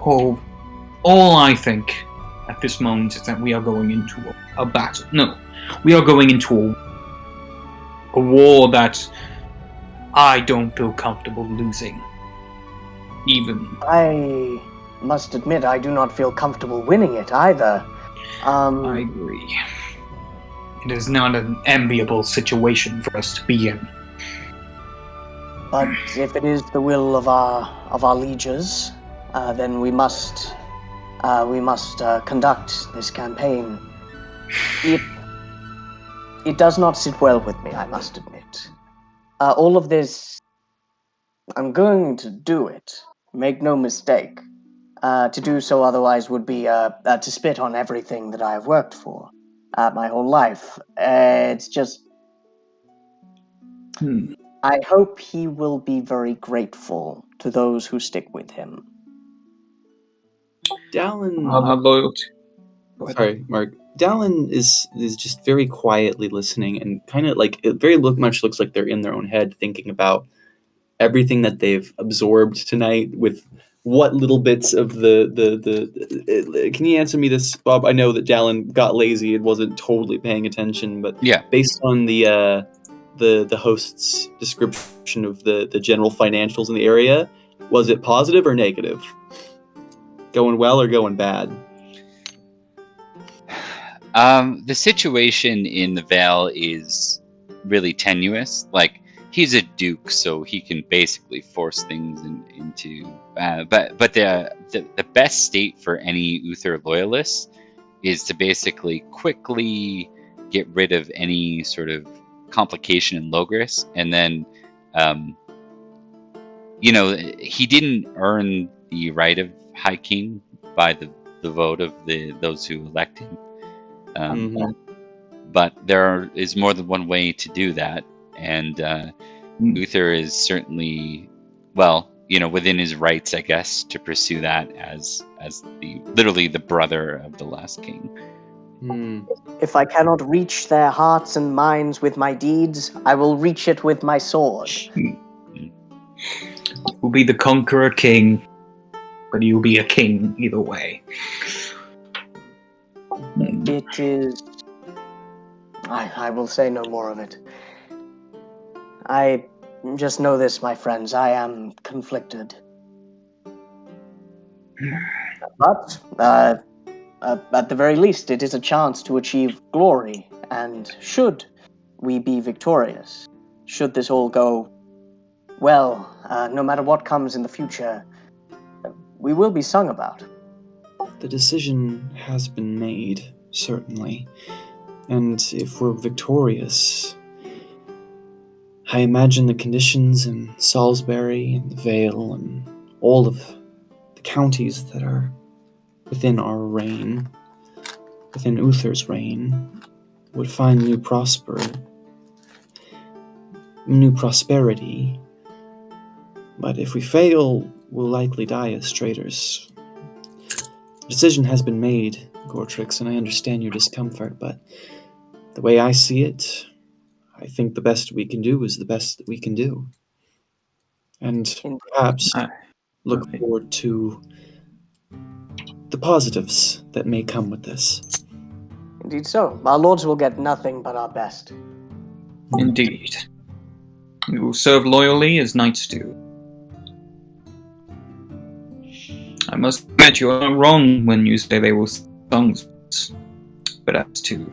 all I think at this moment is that we are going into a battle. No, we are going into a war that I don't feel comfortable losing. Even. I must admit, I do not feel comfortable winning it either. I agree. It is not an enviable situation for us to be in. But if it is the will of our lieges, then we must conduct this campaign. It does not sit well with me, I must admit. All of this, I'm going to do it. Make no mistake. To do so otherwise would be to spit on everything that I have worked for my whole life. It's just... I hope he will be very grateful to those who stick with him. Dallin. Our loyalty. Sorry, Mark. Dallin is just very quietly listening and kind of like it very much looks like they're in their own head thinking about everything that they've absorbed tonight with what little bits of the can you answer me this, Bob? I know that Dallin got lazy and wasn't totally paying attention, but Yeah. based on the host's description of the general financials in the area, was it positive or negative? Going well or going bad? The situation in the Vale is really tenuous. Like, he's a duke, so he can basically force things into. But the best state for any Uther loyalist is to basically quickly get rid of any sort of complication in Logres, and then, he didn't earn the right of High King by the vote of those who elect him. But there is more than one way to do that, and Uther is certainly, within his rights, I guess, to pursue that as literally the brother of the last king. If I cannot reach their hearts and minds with my deeds, I will reach it with my sword. You'll be the conqueror king, but you'll be a king either way. It is... I will say no more of it. I just know this, my friends. I am conflicted. But, at the very least, it is a chance to achieve glory. And should we be victorious, should this all go well, no matter what comes in the future, we will be sung about. The decision has been made, certainly. And if we're victorious, I imagine the conditions in Salisbury and the Vale and all of the counties that are within our reign, within Uther's reign, would find new prosperity. But if we fail, we'll likely die as traitors. The decision has been made, Gortrix, and I understand your discomfort, but the way I see it, I think the best we can do is the best that we can do. And perhaps look forward to the positives that may come with this. Indeed so. Our lords will get nothing but our best. Indeed. We will serve loyally as knights do. I must admit you are not wrong when you say they will sing songs, but as to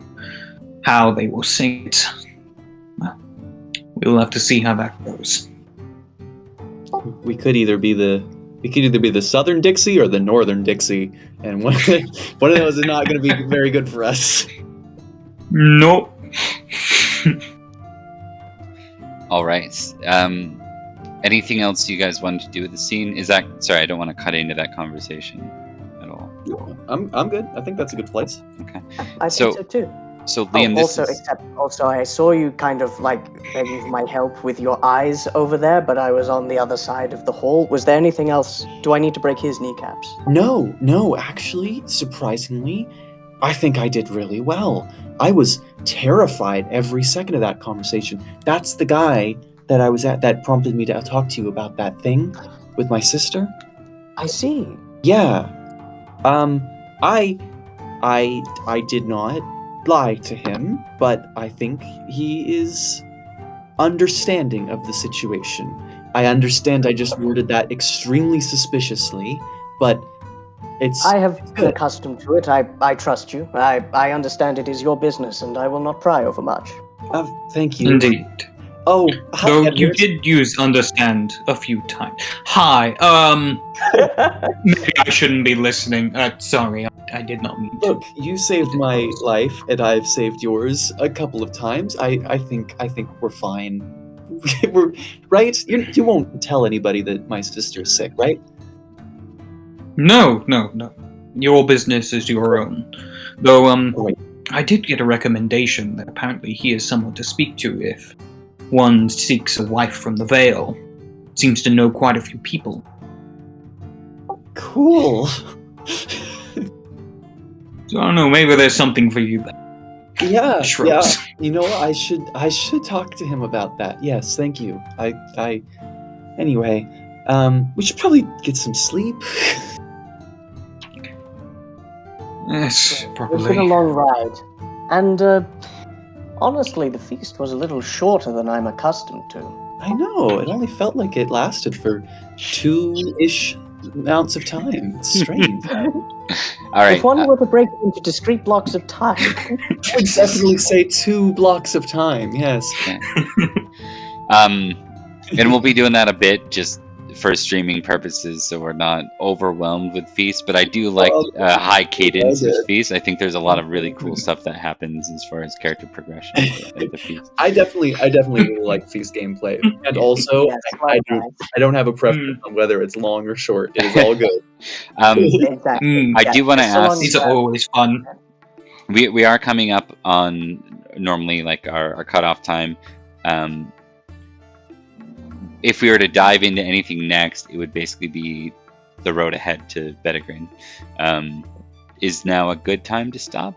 how they will sing it, well, we'll have to see how that goes. We could either be the Southern Dixie or the Northern Dixie, and one of those is not going to be very good for us. Nope. All right. Anything else you guys wanted to do with the scene? Sorry, I don't want to cut into that conversation at all. I'm good. I think that's a good place. Okay. I think so too. So Liam, also, I saw you kind of like begging for my help with your eyes over there, but I was on the other side of the hall. Was there anything else? Do I need to break his kneecaps? No, actually, surprisingly, I think I did really well. I was terrified every second of that conversation. That's the guy that I was at that prompted me to talk to you about that thing with my sister. I see. Yeah. I did not lie to him, but I think he is understanding of the situation. I understand I just worded that extremely suspiciously, but I have been accustomed to it. I trust you. I understand it is your business, and I will not pry over much. Thank you. Indeed. Oh, hi, though Edward. you did use understand a few times. Hi, maybe I shouldn't be listening. Sorry, I did not mean to. Look, you saved my life, and I've saved yours a couple of times. I think we're fine. We're right. You won't tell anybody that my sister's sick, right? No. Your business is your own. Though, Right. I did get a recommendation that apparently he is someone to speak to if one seeks a wife from the Vale. Seems to know quite a few people. Cool. So I don't know, maybe there's something for you there. Yeah. Shrugs. You know, I should talk to him about that. Yes, thank you. Anyway, we should probably get some sleep. Yes, It's been probably. a long ride. And, honestly, the feast was a little shorter than I'm accustomed to. I know. It only felt like it lasted for 2-ish amounts of time. It's strange. All right. If one were to break it into discrete blocks of time, I would definitely say 2 blocks of time. Yes. And we'll be doing that a bit just for streaming purposes, so we're not overwhelmed with feasts. But I do like high cadence of feasts. I think there's a lot of really cool stuff that happens as far as character progression at the feast. I definitely really like feast gameplay, and also yes, I don't have a preference on whether it's long or short. It is all good. exactly. I do want to so long ask. as These are always fun. We are coming up on normally like our cutoff time. If we were to dive into anything next, it would basically be the road ahead to Pendragon. Is now a good time to stop?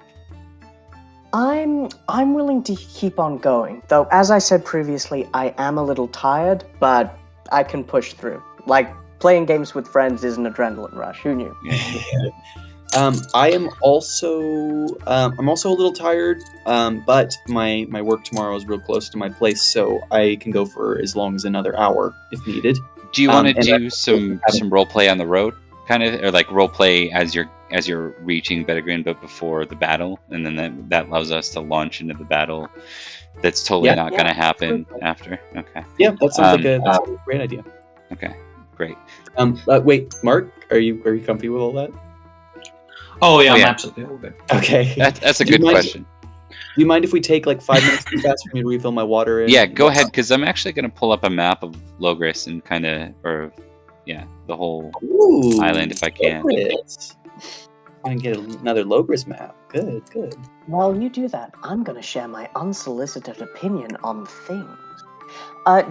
I'm willing to keep on going, though. As I said previously, I am a little tired, but I can push through. Like playing games with friends is an adrenaline rush. Who knew? I am also I'm also a little tired, but my work tomorrow is real close to my place, so I can go for as long as another hour if needed. Do you want to do some role play on the road, kind of, or like role play as you're reaching Pendragon, but before the battle, and then that allows us to launch into the battle. That's totally not going to happen after. Okay. Yeah, that sounds that's a great idea. Okay, great. Wait, Mark, are you comfy with all that? Oh yeah, I'm absolutely all good. Okay. That's a good question. Do you mind if we take like 5 minutes too fast for me to refill my water? Yeah, go ahead, because I'm actually going to pull up a map of Logres and the whole island if I can. I'm gonna get another Logres map. Good. While you do that, I'm going to share my unsolicited opinion on things.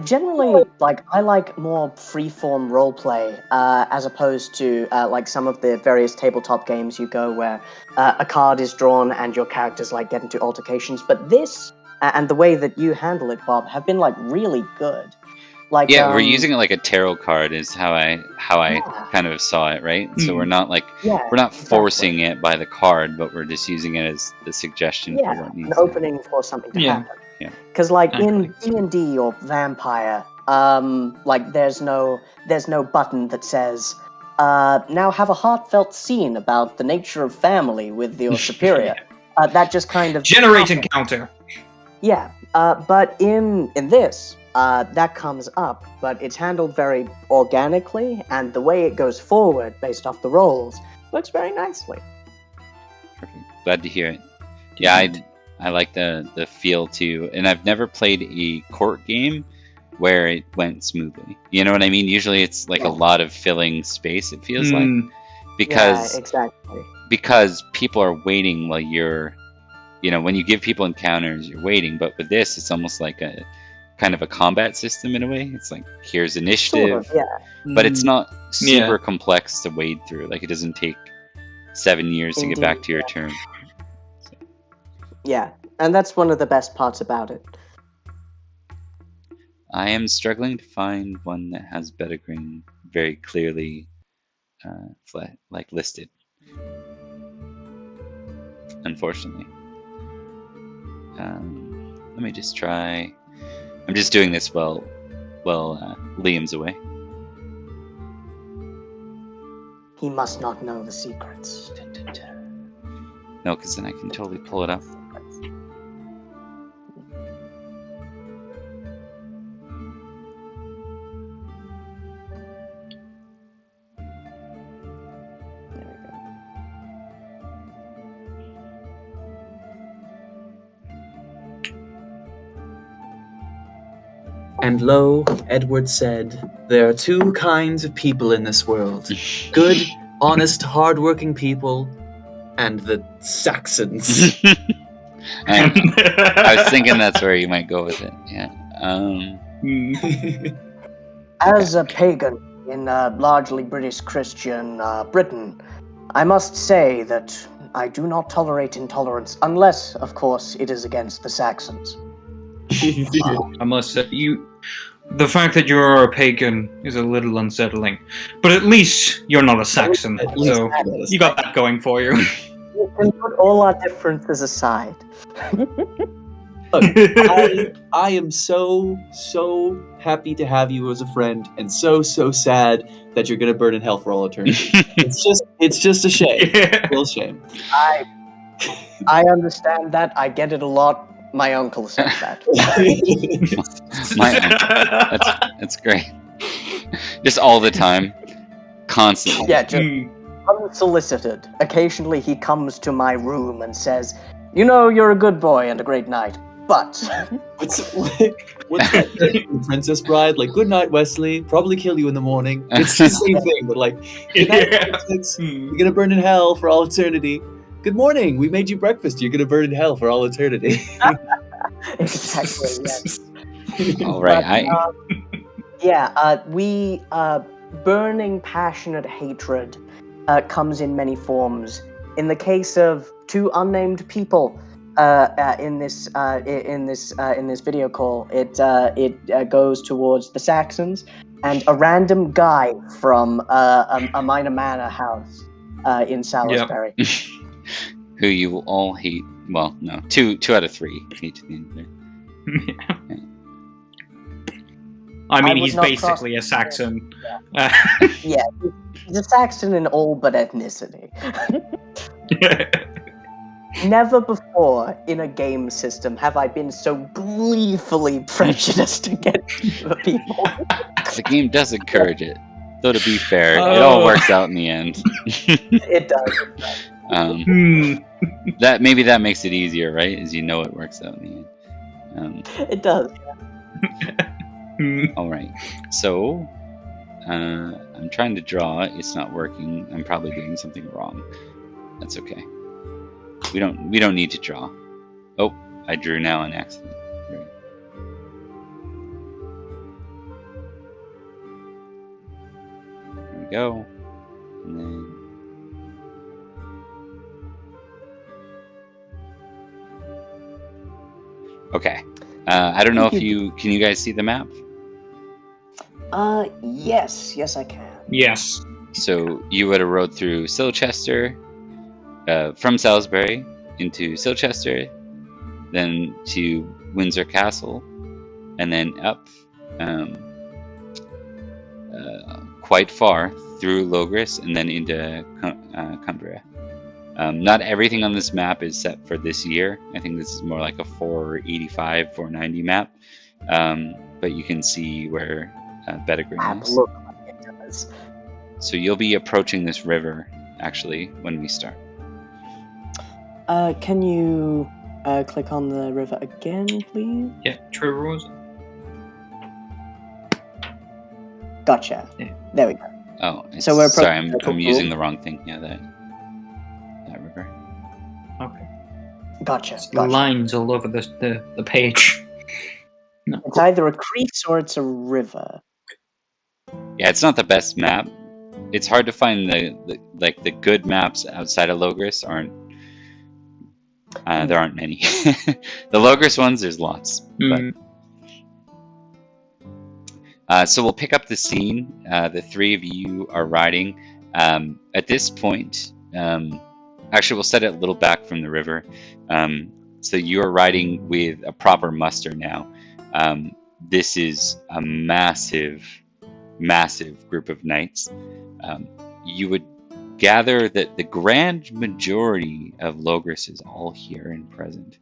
Generally, like, I like more freeform roleplay, as opposed to, like, some of the various tabletop games you go where a card is drawn and your characters, like, get into altercations. But this, and the way that you handle it, Bob, have been, like, really good. Like, we're using it like a tarot card is how I kind of saw it, right? So we're not like we're not forcing it by the card, but we're just using it as the suggestion for what needs an opening for something to happen. Yeah. Because like in D&D or Vampire, like there's no button that says now have a heartfelt scene about the nature of family with your superior. That just kind of generate encounter. Yeah, but in this, that comes up, but it's handled very organically, and the way it goes forward based off the rolls works very nicely. Perfect. Glad to hear it. Yeah, I like the feel too, and I've never played a court game where it went smoothly. You know what I mean? Usually it's like a lot of filling space, it feels like. Because exactly. Because people are waiting while you're, when you give people encounters, you're waiting, but with this it's almost like a kind of a combat system in a way. It's like here's initiative, sort of, but it's not super complex to wade through. Like it doesn't take 7 years to get back to your turn. Yeah, and that's one of the best parts about it. I am struggling to find one that has Pendragon very clearly listed. Unfortunately. Let me just try. I'm just doing this while Liam's away. He must not know the secrets. No, because then I can totally pull it up. And lo, Edward said, there are 2 kinds of people in this world, good honest, hardworking people, and the Saxons. I was thinking that's where you might go with it. Yeah. As a pagan in largely British Christian Britain, I must say that I do not tolerate intolerance, unless, of course, it is against the Saxons. I must say, the fact that you're a pagan is a little unsettling. But at least you're not a Saxon, At least so you're not a you got that going for you. We can put all our differences aside. Look, I am so happy to have you as a friend, and so sad that you're gonna burn in hell for all eternity. it's just a shame, real shame. I understand that. I get it a lot. My uncle says that. That's great. Just all the time, constantly. Yeah, just unsolicited. Occasionally he comes to my room and says, "You know, you're a good boy and a great knight, but..." What's that thing, Princess Bride? Like, good night, Wesley. Probably kill you in the morning. It's the same thing, but like, good night, Princess. You're gonna burn in hell for all eternity. Good morning. We made you breakfast. You're gonna burn in hell for all eternity. Exactly. Yes. All right. We burning passionate hatred comes in many forms. In the case of two unnamed people in this video call, it goes towards the Saxons and a random guy from a minor manor house in Salisbury. Yep. Who you all hate. Well, no, two out of three hate to the end there. Yeah. I mean, he's basically a Saxon. Yeah, he's a Saxon in all but ethnicity. Never before in a game system have I been so gleefully prejudiced against people. The game does encourage it. Though to be fair, it all works out in the end. It does. That makes it easier, right? As you know, it works out in the end. It does. All right. So, I'm trying to draw. It's not working. I'm probably doing something wrong. That's okay. We don't need to draw. Oh, I drew now on accident. There we go. And then. Okay. I don't know if can you guys see the map? Yes I can. Yes. So you would have rode through Silchester, from Salisbury into Silchester, then to Windsor Castle, and then up quite far through Logres, and then into Cumbria. Not everything on this map is set for this year. I think this is more like a 485, 490 map. But you can see where Pendragon is. Look like it does. So you'll be approaching this river, actually, when we start. Can you click on the river again, please? Yeah, True Rose. Gotcha. Yeah. There we go. Oh, So we're sorry, approaching I'm using the wrong thing. Yeah, that river. Okay. Gotcha. Lines all over the page. No. It's either a creek or it's a river. Yeah, it's not the best map. It's hard to find the good maps outside of Logres. There aren't many. The Logres ones, there's lots. But so we'll pick up the scene. The three of you are riding. At this point, actually, we'll set it a little back from the river. So you are riding with a proper muster now. This is a massive group of knights. You would gather that the grand majority of Logres is all here and present.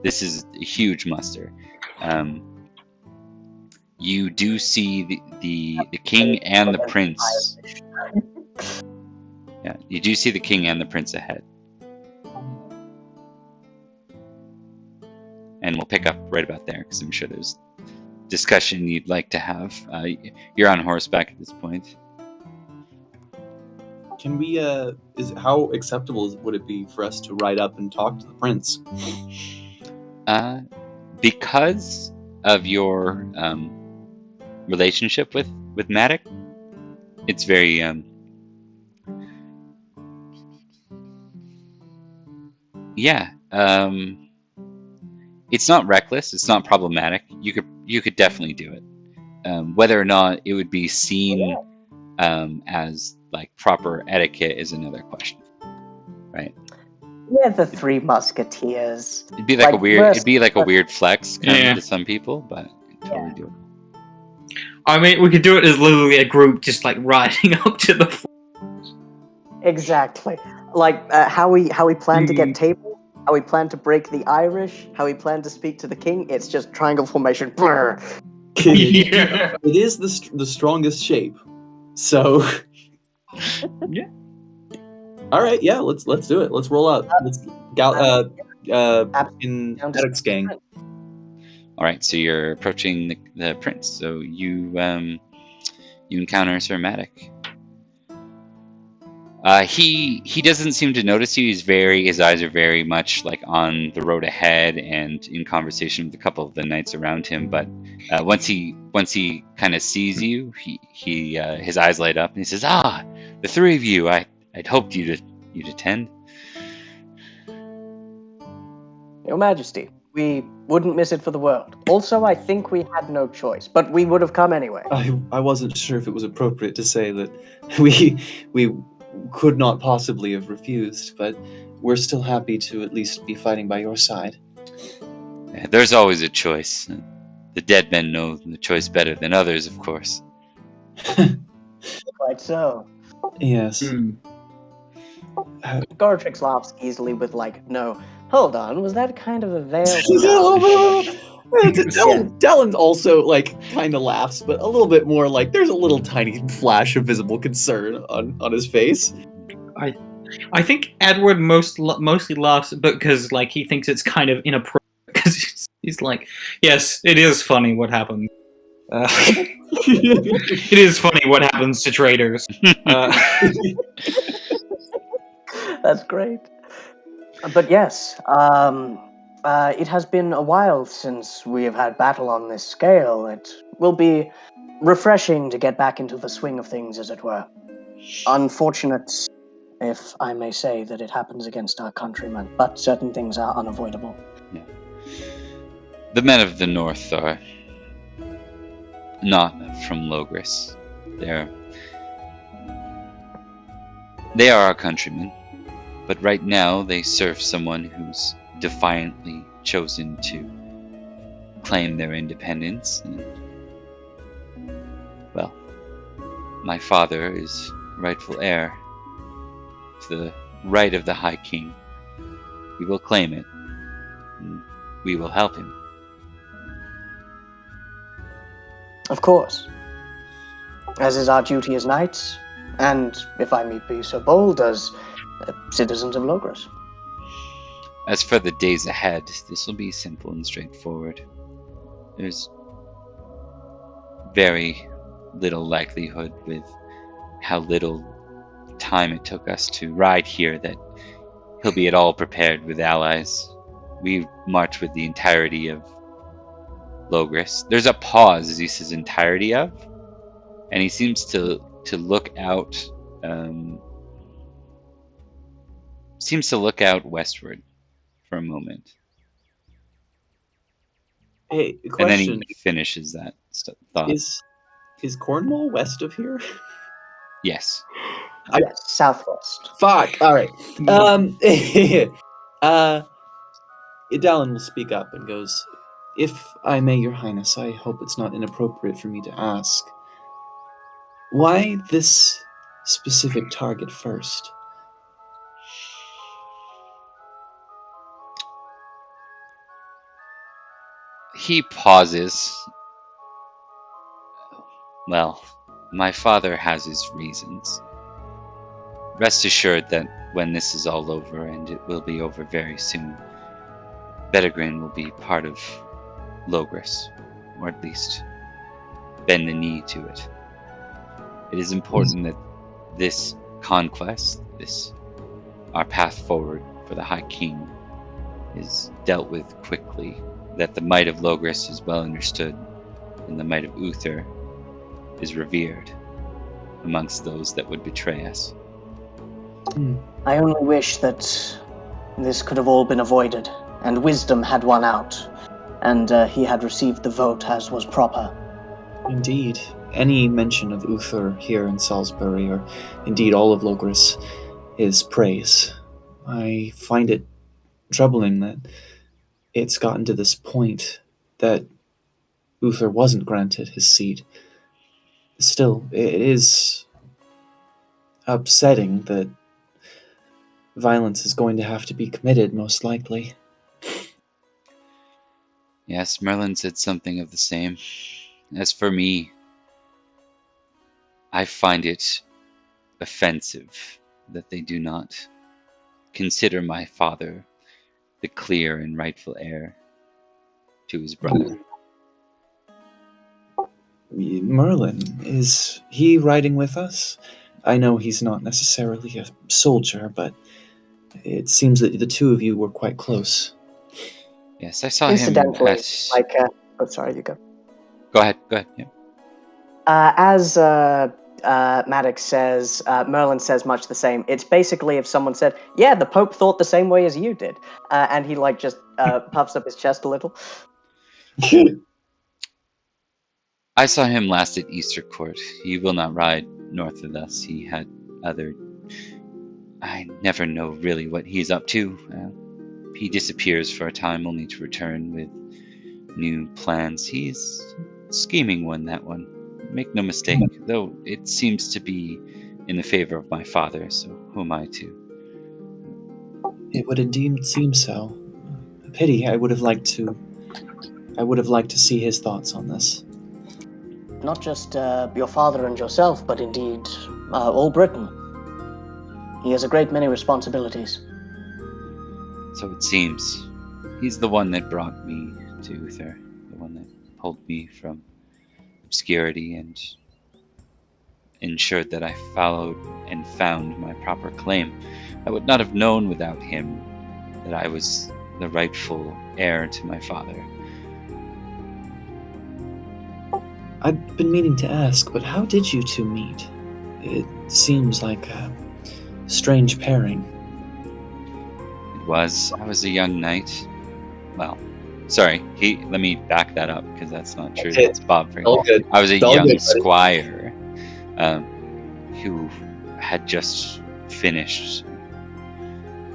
This is a huge muster. You do see the king and the prince. Yeah, you do see the king and the prince ahead. And we'll pick up right about there, because I'm sure there's discussion you'd like to have. You're on horseback at this point. can we? How acceptable would it be for us to ride up and talk to the prince? Because of your relationship with Matic, it's very it's not reckless, it's not problematic. You could definitely do it. Whether or not it would be seen as like proper etiquette is another question, right? We're the Three Musketeers. It'd be like a weird flex kind Yeah. of to some people, but totally doable. I mean, we could do it as literally a group, just like riding up to the. Exactly. Like how we plan to get tables, how we plan to break the Irish, how we plan to speak to the king. It's just triangle formation. Brr. Yeah. It is the strongest shape. So. Yeah. All right. Yeah. Let's do it. Let's roll out. Let's in Medic's gang. All right, so you're approaching the prince. So you encounter Sir Matic. He doesn't seem to notice you. His eyes are very much like on the road ahead and in conversation with a couple of the knights around him. But once he kind of sees you, he his eyes light up and he says, "Ah, the three of you! I'd hoped you'd attend." Your Majesty, we wouldn't miss it for the world. Also, I think we had no choice, but we would have come anyway. I wasn't sure if it was appropriate to say that we could not possibly have refused, but we're still happy to at least be fighting by your side. Yeah, there's always a choice. The dead men know the choice better than others, of course. Quite so. Yes. Gortrix laughs easily with like, no, hold on, was that kind of a veil? Dallin also like kind of laughs, but a little bit more like there's a little tiny flash of visible concern on his face. I think Edward mostly laughs because like he thinks it's kind of inappropriate because he's like, yes, it is funny what happened. It is funny what happens to traitors. That's great. But yes, it has been a while since we have had battle on this scale. It will be refreshing to get back into the swing of things, as it were. Unfortunate, if I may say, that it happens against our countrymen, but certain things are unavoidable. Yeah. The men of the north are not from Logres. They are our countrymen, but right now they serve someone who's defiantly chosen to claim their independence. And, well, my father is rightful heir to the right of the High King. We will claim it, and we will help him. Of course. As is our duty as knights, and, if I may be so bold, as citizens of Logres. As for the days ahead, this will be simple and straightforward. There's very little likelihood with how little time it took us to ride here that he'll be at all prepared with allies. We march with the entirety of Logres. There's a pause as he says entirety of, and he seems to look out westward for a moment. Hey, question. And then he finishes that thought. Is Cornwall west of here? Yes. Yes, southwest. Fuck. All right. Idalin will speak up and goes, "If I may, Your Highness, I hope it's not inappropriate for me to ask. Why this specific target first?" He pauses. Well, my father has his reasons. Rest assured that when this is all over, and it will be over very soon, Pendragon will be part of Logres, or at least bend the knee to it. It is important that this conquest, our path forward for the High King is dealt with quickly, that the might of Logres is well understood, and the might of Uther is revered amongst those that would betray us. I only wish that this could have all been avoided, and wisdom had won out, and he had received the vote as was proper. Indeed, any mention of Uther here in Salisbury, or indeed all of Logres, is praise. I find it troubling that it's gotten to this point that Uther wasn't granted his seat. Still, it is upsetting that violence is going to have to be committed, most likely. Yes, Merlin said something of the same. As for me, I find it offensive that they do not consider my father the clear and rightful heir to his brother. Merlin, is he riding with us? I know he's not necessarily a soldier, but it seems that the two of you were quite close. Yes, I saw him Incidentally, at... sorry, you go. Go ahead, yeah. As Maddox says, Merlin says much the same. It's basically if someone said, yeah, the Pope thought the same way as you did. And he just puffs up his chest a little. I saw him last at Easter Court. He will not ride north of us. He had other... I never know really what he's up to. He disappears for a time only to return with new plans. He's a scheming one, that one. Make no mistake, though it seems to be in the favor of my father, so who am I to? It would indeed seem so. A pity. I would have liked to see his thoughts on this. Not just your father and yourself, but indeed all Britain. He has a great many responsibilities. So it seems. He's the one that brought me to Uther, the one that pulled me from obscurity and ensured that I followed and found my proper claim. I would not have known without him that I was the rightful heir to my father. I've been meaning to ask, but how did you two meet? It seems like a strange pairing. I was a young knight. Well, sorry, let me back that up because that's not true. Okay. That's Bob. For All good. I was a All young good, buddy. squire who had just finished,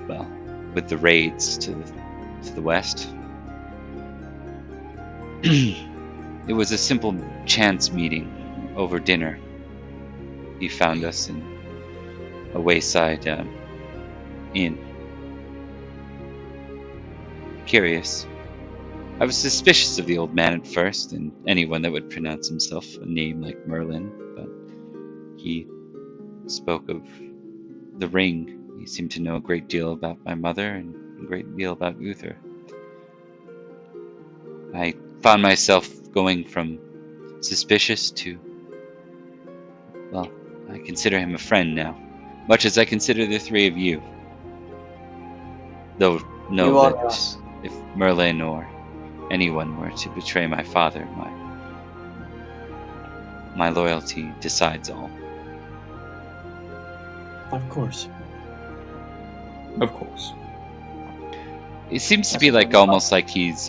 well, with the raids to the west. It was a simple chance meeting over dinner. He found us in a wayside inn. Curious. I was suspicious of the old man at first, and anyone that would pronounce himself a name like Merlin, but he spoke of the ring. He seemed to know a great deal about my mother and a great deal about Uther. I found myself going from suspicious to, well, I consider him a friend now, much as I consider the three of you. Though know that us. if Merlin or anyone were to betray my father, my loyalty decides all. Of course. Of course. It seems to be like almost like he's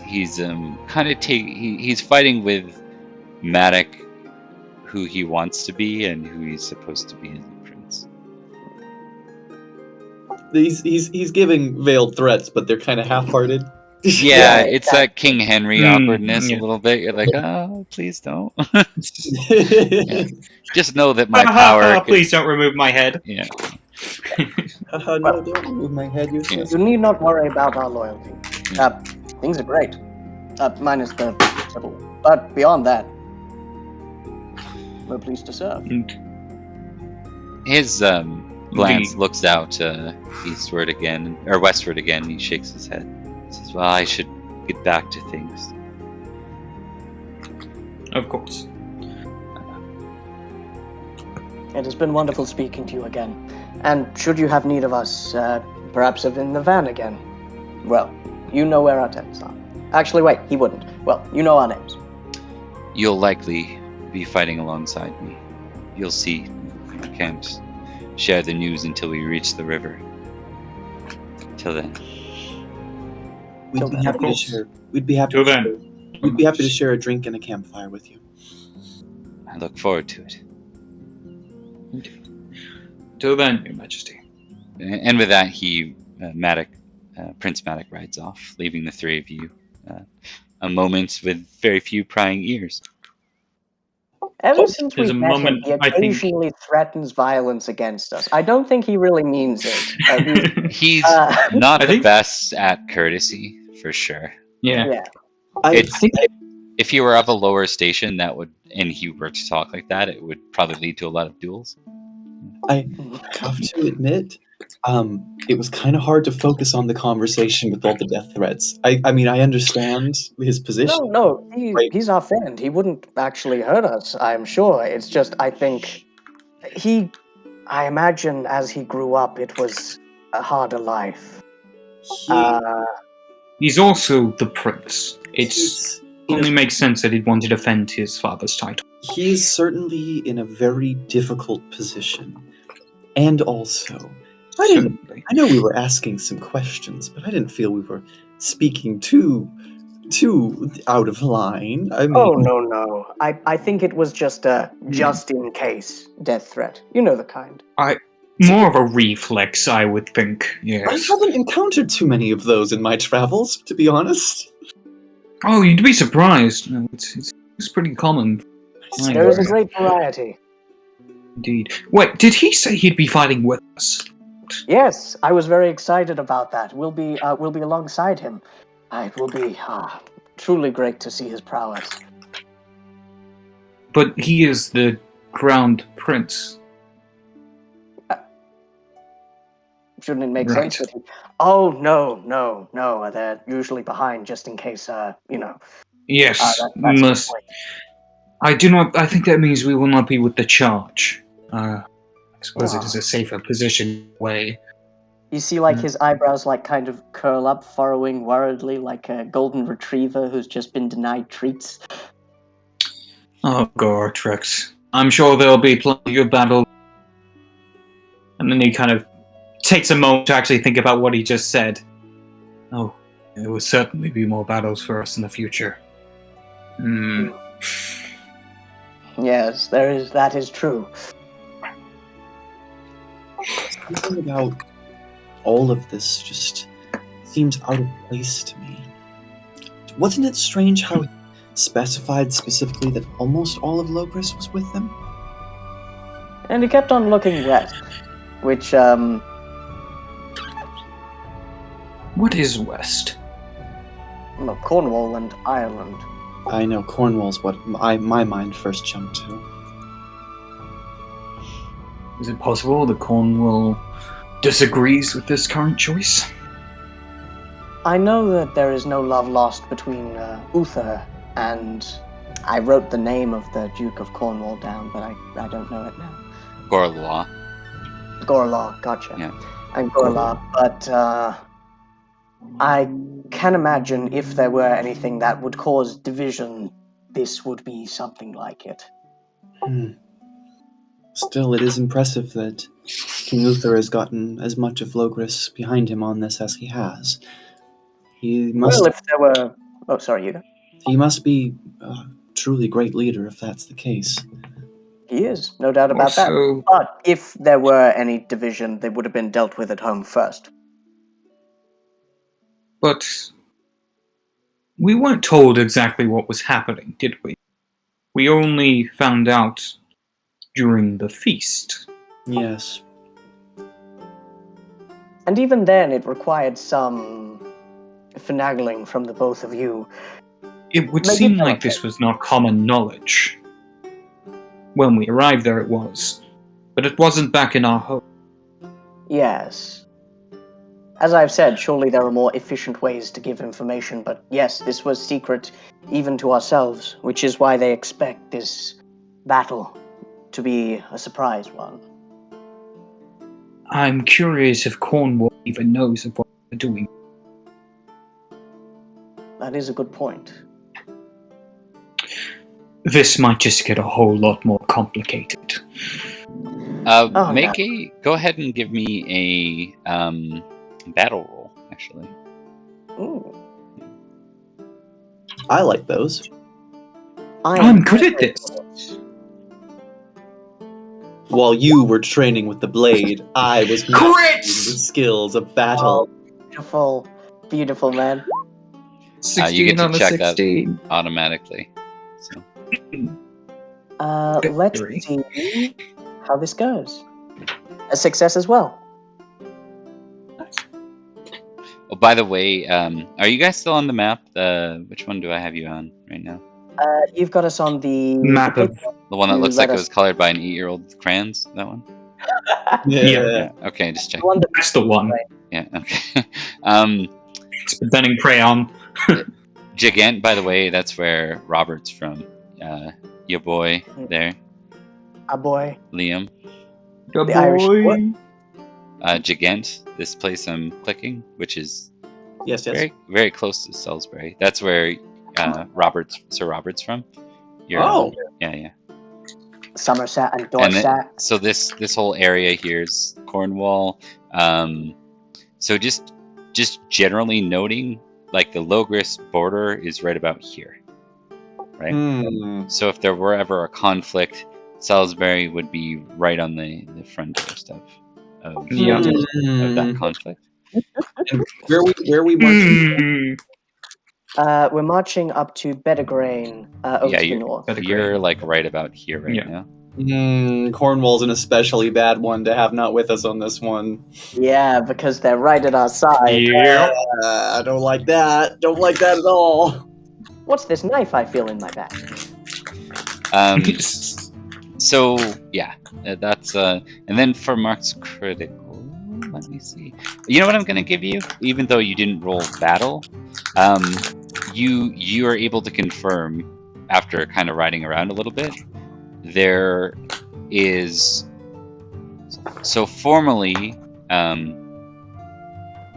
kind of he's fighting with Maddox, who he wants to be and who he's supposed to be as a prince. He's giving veiled threats, but they're kind of half-hearted. Yeah, it's that King Henry awkwardness yeah. a little bit. You're like, oh, please don't. Yeah. Just know that my Ha, ha, power. ha, please don't remove my head. Yeah. No, don't move my head, You need not worry about our loyalty. Things are great. Minus the civil war. But beyond that, we're pleased to serve. His glance looks out eastward again, or westward again. He shakes his head. He says, well, I should get back to things. Of course. It has been wonderful speaking to you again. And should you have need of us, perhaps in the van again, well, you know where our tents are. Actually, wait, he wouldn't. Well, you know our names. You'll likely be fighting alongside me. You'll see. I can't share the news until we reach the river. Till then. Till We'd be then. happy to course. share. We'd be happy. Till to then. share- We'd be happy to share a drink and a campfire with you. I look forward to it. Till then, Your Majesty. And with that, Prince Maddock rides off, leaving the three of you a moment with very few prying ears. Ever since There's we a met him, moment, he I think- occasionally threatens violence against us. I don't think he really means it. He's Uh, not I the think- best at courtesy, for sure. Yeah. yeah. I It's- think If he were of a lower station, and he were to talk like that, it would probably lead to a lot of duels. I have to admit, it was kind of hard to focus on the conversation with all the death threats. I mean, I understand his position. No, Right. he's our friend. He wouldn't actually hurt us, I'm sure. It's just, I think, I imagine as he grew up, it was a harder life. He- He's also the prince. It he's in only a- makes sense that he'd want to defend his father's title. he is certainly in a very difficult position. And also, Certainly. I know we were asking some questions, but I didn't feel we were speaking too out of line. I mean, Oh, no. I think it was just a just-in-case death threat. You know the kind. More of a reflex, I would think. I Yes. haven't encountered too many of those in my travels, to be honest. Oh, you'd be surprised. No, it's pretty common. I There is a agree. great variety. Indeed. Wait, did he say he'd be fighting with us? Yes, I was very excited about that. We'll be alongside him. It will be truly great to see his prowess. But he is the crowned prince. Shouldn't it make Right. sense that he... Oh, no. They're usually behind just in case, Yes, that's a good must. point. I think that means we will not be with the charge. I suppose it is a safer position way. You see, his eyebrows, kind of curl up, furrowing worriedly, like a golden retriever who's just been denied treats. Oh, Gortrix. I'm sure there'll be plenty of battle. And then he kind of takes a moment to actually think about what he just said. Oh, there will certainly be more battles for us in the future. Yes, that is true. Something about all of this just seems out of place to me. Wasn't it strange how he specified specifically that almost all of Logres was with them? And he kept on looking west, which, What is West? Cornwall and Ireland. I know Cornwall's what my mind first jumped to. Is it possible that Cornwall disagrees with this current choice? I know that there is no love lost between Uther and... I wrote the name of the Duke of Cornwall down, but I don't know it now. Gorlois. Gorlaw, gotcha. Yeah. And Gorlaw, but I can imagine if there were anything that would cause division, this would be something like it. Still, it is impressive that King Uther has gotten as much of Logres behind him on this as he has. He must. Well, if there were... Oh, sorry, you go. He must be a truly great leader if that's the case. He is, no doubt about that. Also, But if there were any division, they would have been dealt with at home first. but we weren't told exactly what was happening, did we? We only found out during the feast. Yes. And even then, it required some finagling from the both of you. It would Maybe seem not. like this was not common knowledge. When we arrived there, it was. But it wasn't back in our home. Yes. As I've said, surely there are more efficient ways to give information, but yes, this was secret even to ourselves, which is why they expect this battle to be a surprise one. I'm curious if Cornwall even knows of what we're doing. That is a good point. This might just get a whole lot more complicated. Go ahead and give me a battle roll, actually. Ooh. I like those. I'm good at this. While you were training with the blade, I was mastering Crits! the skills of battle. Beautiful, beautiful man. 16 you get to on a check 16. that automatically. So. Let's Victory. see how this goes. A success as well. Oh, by the way, are you guys still on the map? Which one do I have you on right now? You've got us on the Map of... The one that You looks let like it us- was colored by an 8-year-old crayons? That one? Yeah. Okay, just check. one that- That's the one. Yeah, okay. It's the Dunning crayon. Gigant, by the way, that's where Robert's from. Your boy there, a boy. Liam. Good The Irish what? Gigant, this place I'm clicking, which is Yes. very, very close to Salisbury. That's where Sir Robert's from. Oh. Yeah. Somerset and And Dorset. so this whole area here is Cornwall. So just generally noting, like the Logres border is right about here, right? So if there were ever a conflict, Salisbury would be right on the front doorstep of that conflict. And where we marching? We're marching up to Pendragon, over to the north. You're like right about here right now. Cornwall's an especially bad one to have not with us on this one. Yeah, because they're right at our side. Yep. I don't like that. Don't like that at all. What's this knife I feel in my back? So yeah, that's and then for Mark's critical, let me see. You know what I'm gonna give you, even though you didn't roll battle, you are able to confirm after kind of riding around a little bit. There is so formally,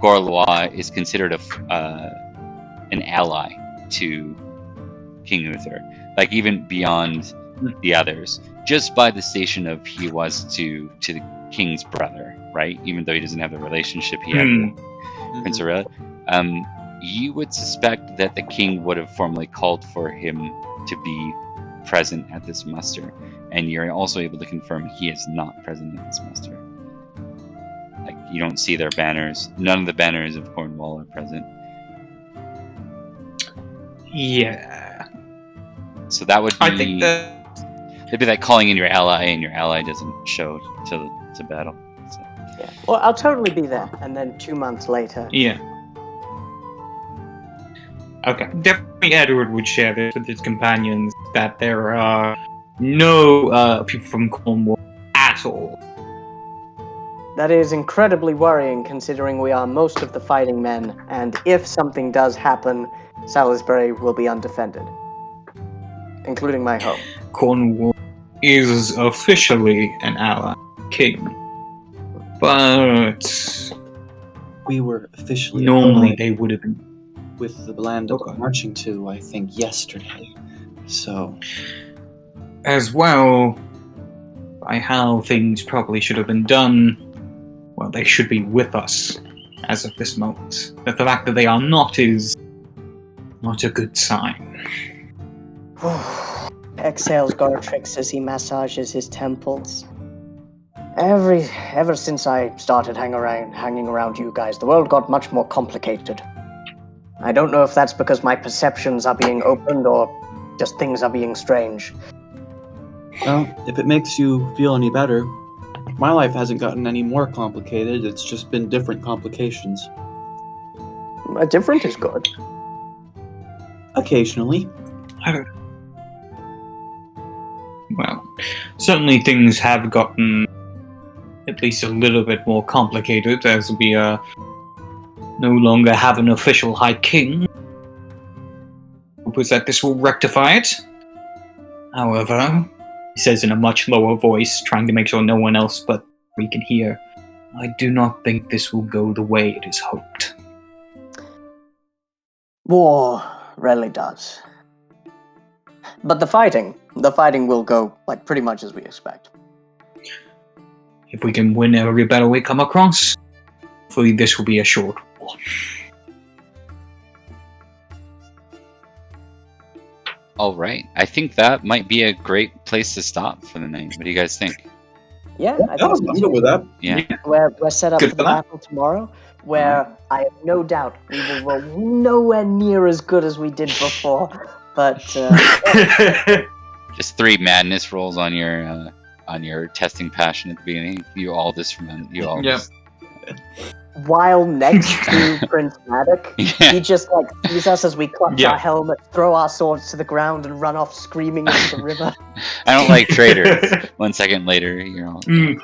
Gorlois is considered an ally to King Uther, like even beyond the others, just by the station of he was to the king's brother, right? Even though he doesn't have the relationship he had with Prince Aurelia. You would suspect that the king would have formally called for him to be present at this muster, and you're also able to confirm he is not present at this muster. Like, you don't see their banners. None of the banners of Cornwall are present. Yeah. So that would be... I think that... It'd be like calling in your ally, and your ally doesn't show to battle. So. Yeah. Well, I'll totally be there, and then 2 months later. Yeah. Okay. Definitely Edward would share this with his companions, that there are no people from Cornwall at all. That is incredibly worrying, considering we are most of the fighting men, and if something does happen, Salisbury will be undefended, including my home. Cornwall is officially an ally king, but We were officially normally they would have been. with the land that we're marching to, I think, yesterday. So, As well, by how things probably should have been done, well, they should be with us as of this moment. But the fact that they are not is not a good sign. Exhales Gartrix as he massages his temples. Ever since I started hanging around you guys, the world got much more complicated. I don't know if that's because my perceptions are being opened or just things are being strange. well, if it makes you feel any better, my life hasn't gotten any more complicated. It's just been different complications. Different is good. Occasionally. Well, certainly things have gotten at least a little bit more complicated as we no longer have an official High King. Hope is that this will rectify it. However, he says in a much lower voice, trying to make sure no one else but we can hear, I do not think this will go the way it is hoped. War rarely does. But the fighting will go like pretty much as we expect. If we can win every battle we come across, hopefully this will be a short war. All right. I think that might be a great place to stop for the night. What do you guys think? Yeah, I I'm think good with that. Yeah. we're set up Good for the for that. battle tomorrow, where I have no doubt we will roll nowhere near as good as we did before. But Just 3 madness rolls on your testing passion at the beginning. You all this. Yep. while next to Prince Maddox, Yeah. he just like sees us as we clutch Yeah. our helmets, throw our swords to the ground, and run off screaming into the river. I don't like traitors. 1 second later, you're all. Mm.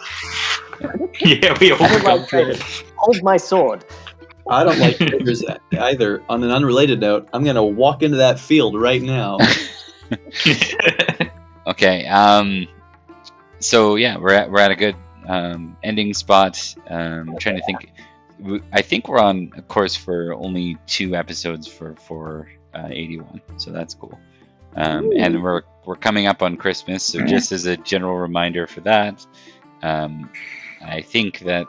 Yeah, we all I don't become like traitors. Hold my sword. I don't like traitors either. On an unrelated note, I'm gonna walk into that field right now. Okay. So yeah, we're at a good ending spot. Trying to think. I think we're on a course for only 2 episodes for 81, so that's cool. And we're coming up on Christmas, so just as a general reminder for that, I think that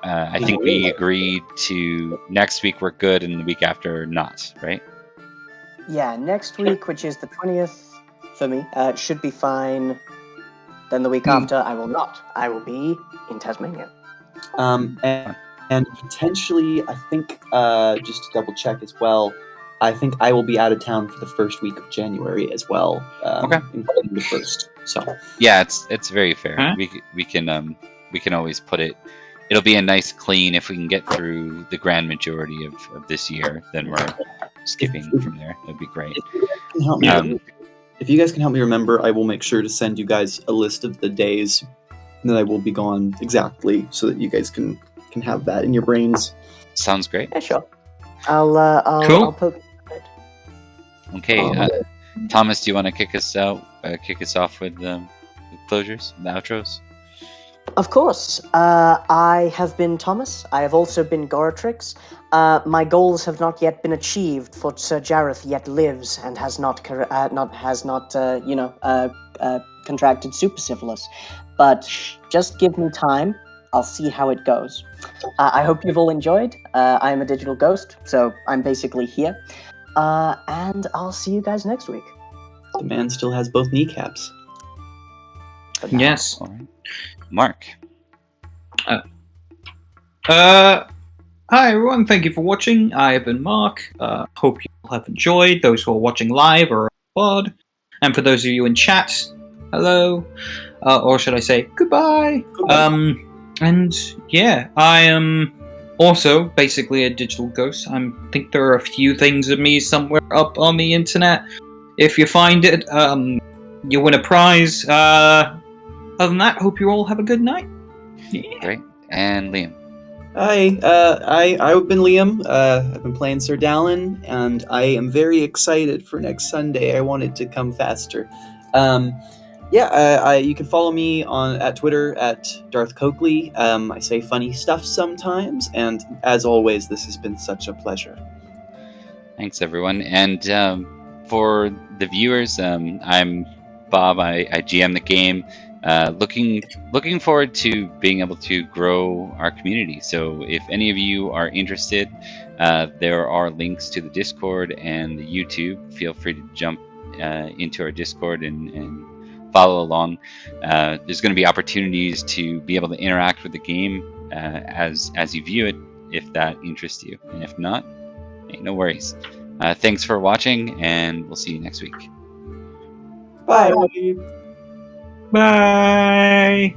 I think we agreed to next week we're good and the week after not, right? Yeah, next week, which is the 20th for me, should be fine. Then the week after, I will not. I will be in Tasmania. And potentially, I think, just to double check as well, I think I will be out of town for the first week of January as well. Okay. Including the first. So Yeah, it's very fair. Huh? We can always put it. It'll be a nice clean if we can get through the grand majority of this year. Then we're skipping from there. That'd be great. can help me. If you guys can help me remember, I will make sure to send you guys a list of the days that I will be gone exactly, so that you guys can have that in your brains. Sounds great. Yeah, sure. I'll Cool. I'll poke. Okay, Thomas, do you want to kick us off with the closures, the outros? Of course. I have been Thomas. I have also been Goratrix. My goals have not yet been achieved, for Sir Jareth yet lives and has not contracted super syphilis. But just give me time. I'll see how it goes. I hope you've all enjoyed. I am a digital ghost, so I'm basically here. And I'll see you guys next week. The man still has both kneecaps. Yes. All right. Mark. Hi everyone, thank you for watching. I have been Mark. Hope you all have enjoyed, those who are watching live or pod. And for those of you in chat, hello. Or should I say goodbye? And yeah, I am also basically a digital ghost. I think there are a few things of me somewhere up on the internet. If you find it, you win a prize. Other than that, hope you all have a good night. Yeah. Great. And Liam. Hi, I've been Liam. I've been playing Sir Dallin, and I am very excited for next Sunday. I want it to come faster. You can follow me at Twitter at Darth Coakley. I say funny stuff sometimes, and as always, this has been such a pleasure. Thanks, everyone. And for the viewers, I'm Bob. I GM the game. Looking forward to being able to grow our community. So if any of you are interested, there are links to the Discord and the YouTube. Feel free to jump into our Discord and follow along. There's going to be opportunities to be able to interact with the game as you view it, if that interests you. And if not, hey, no worries. Thanks for watching, and we'll see you next week. Bye. Bye.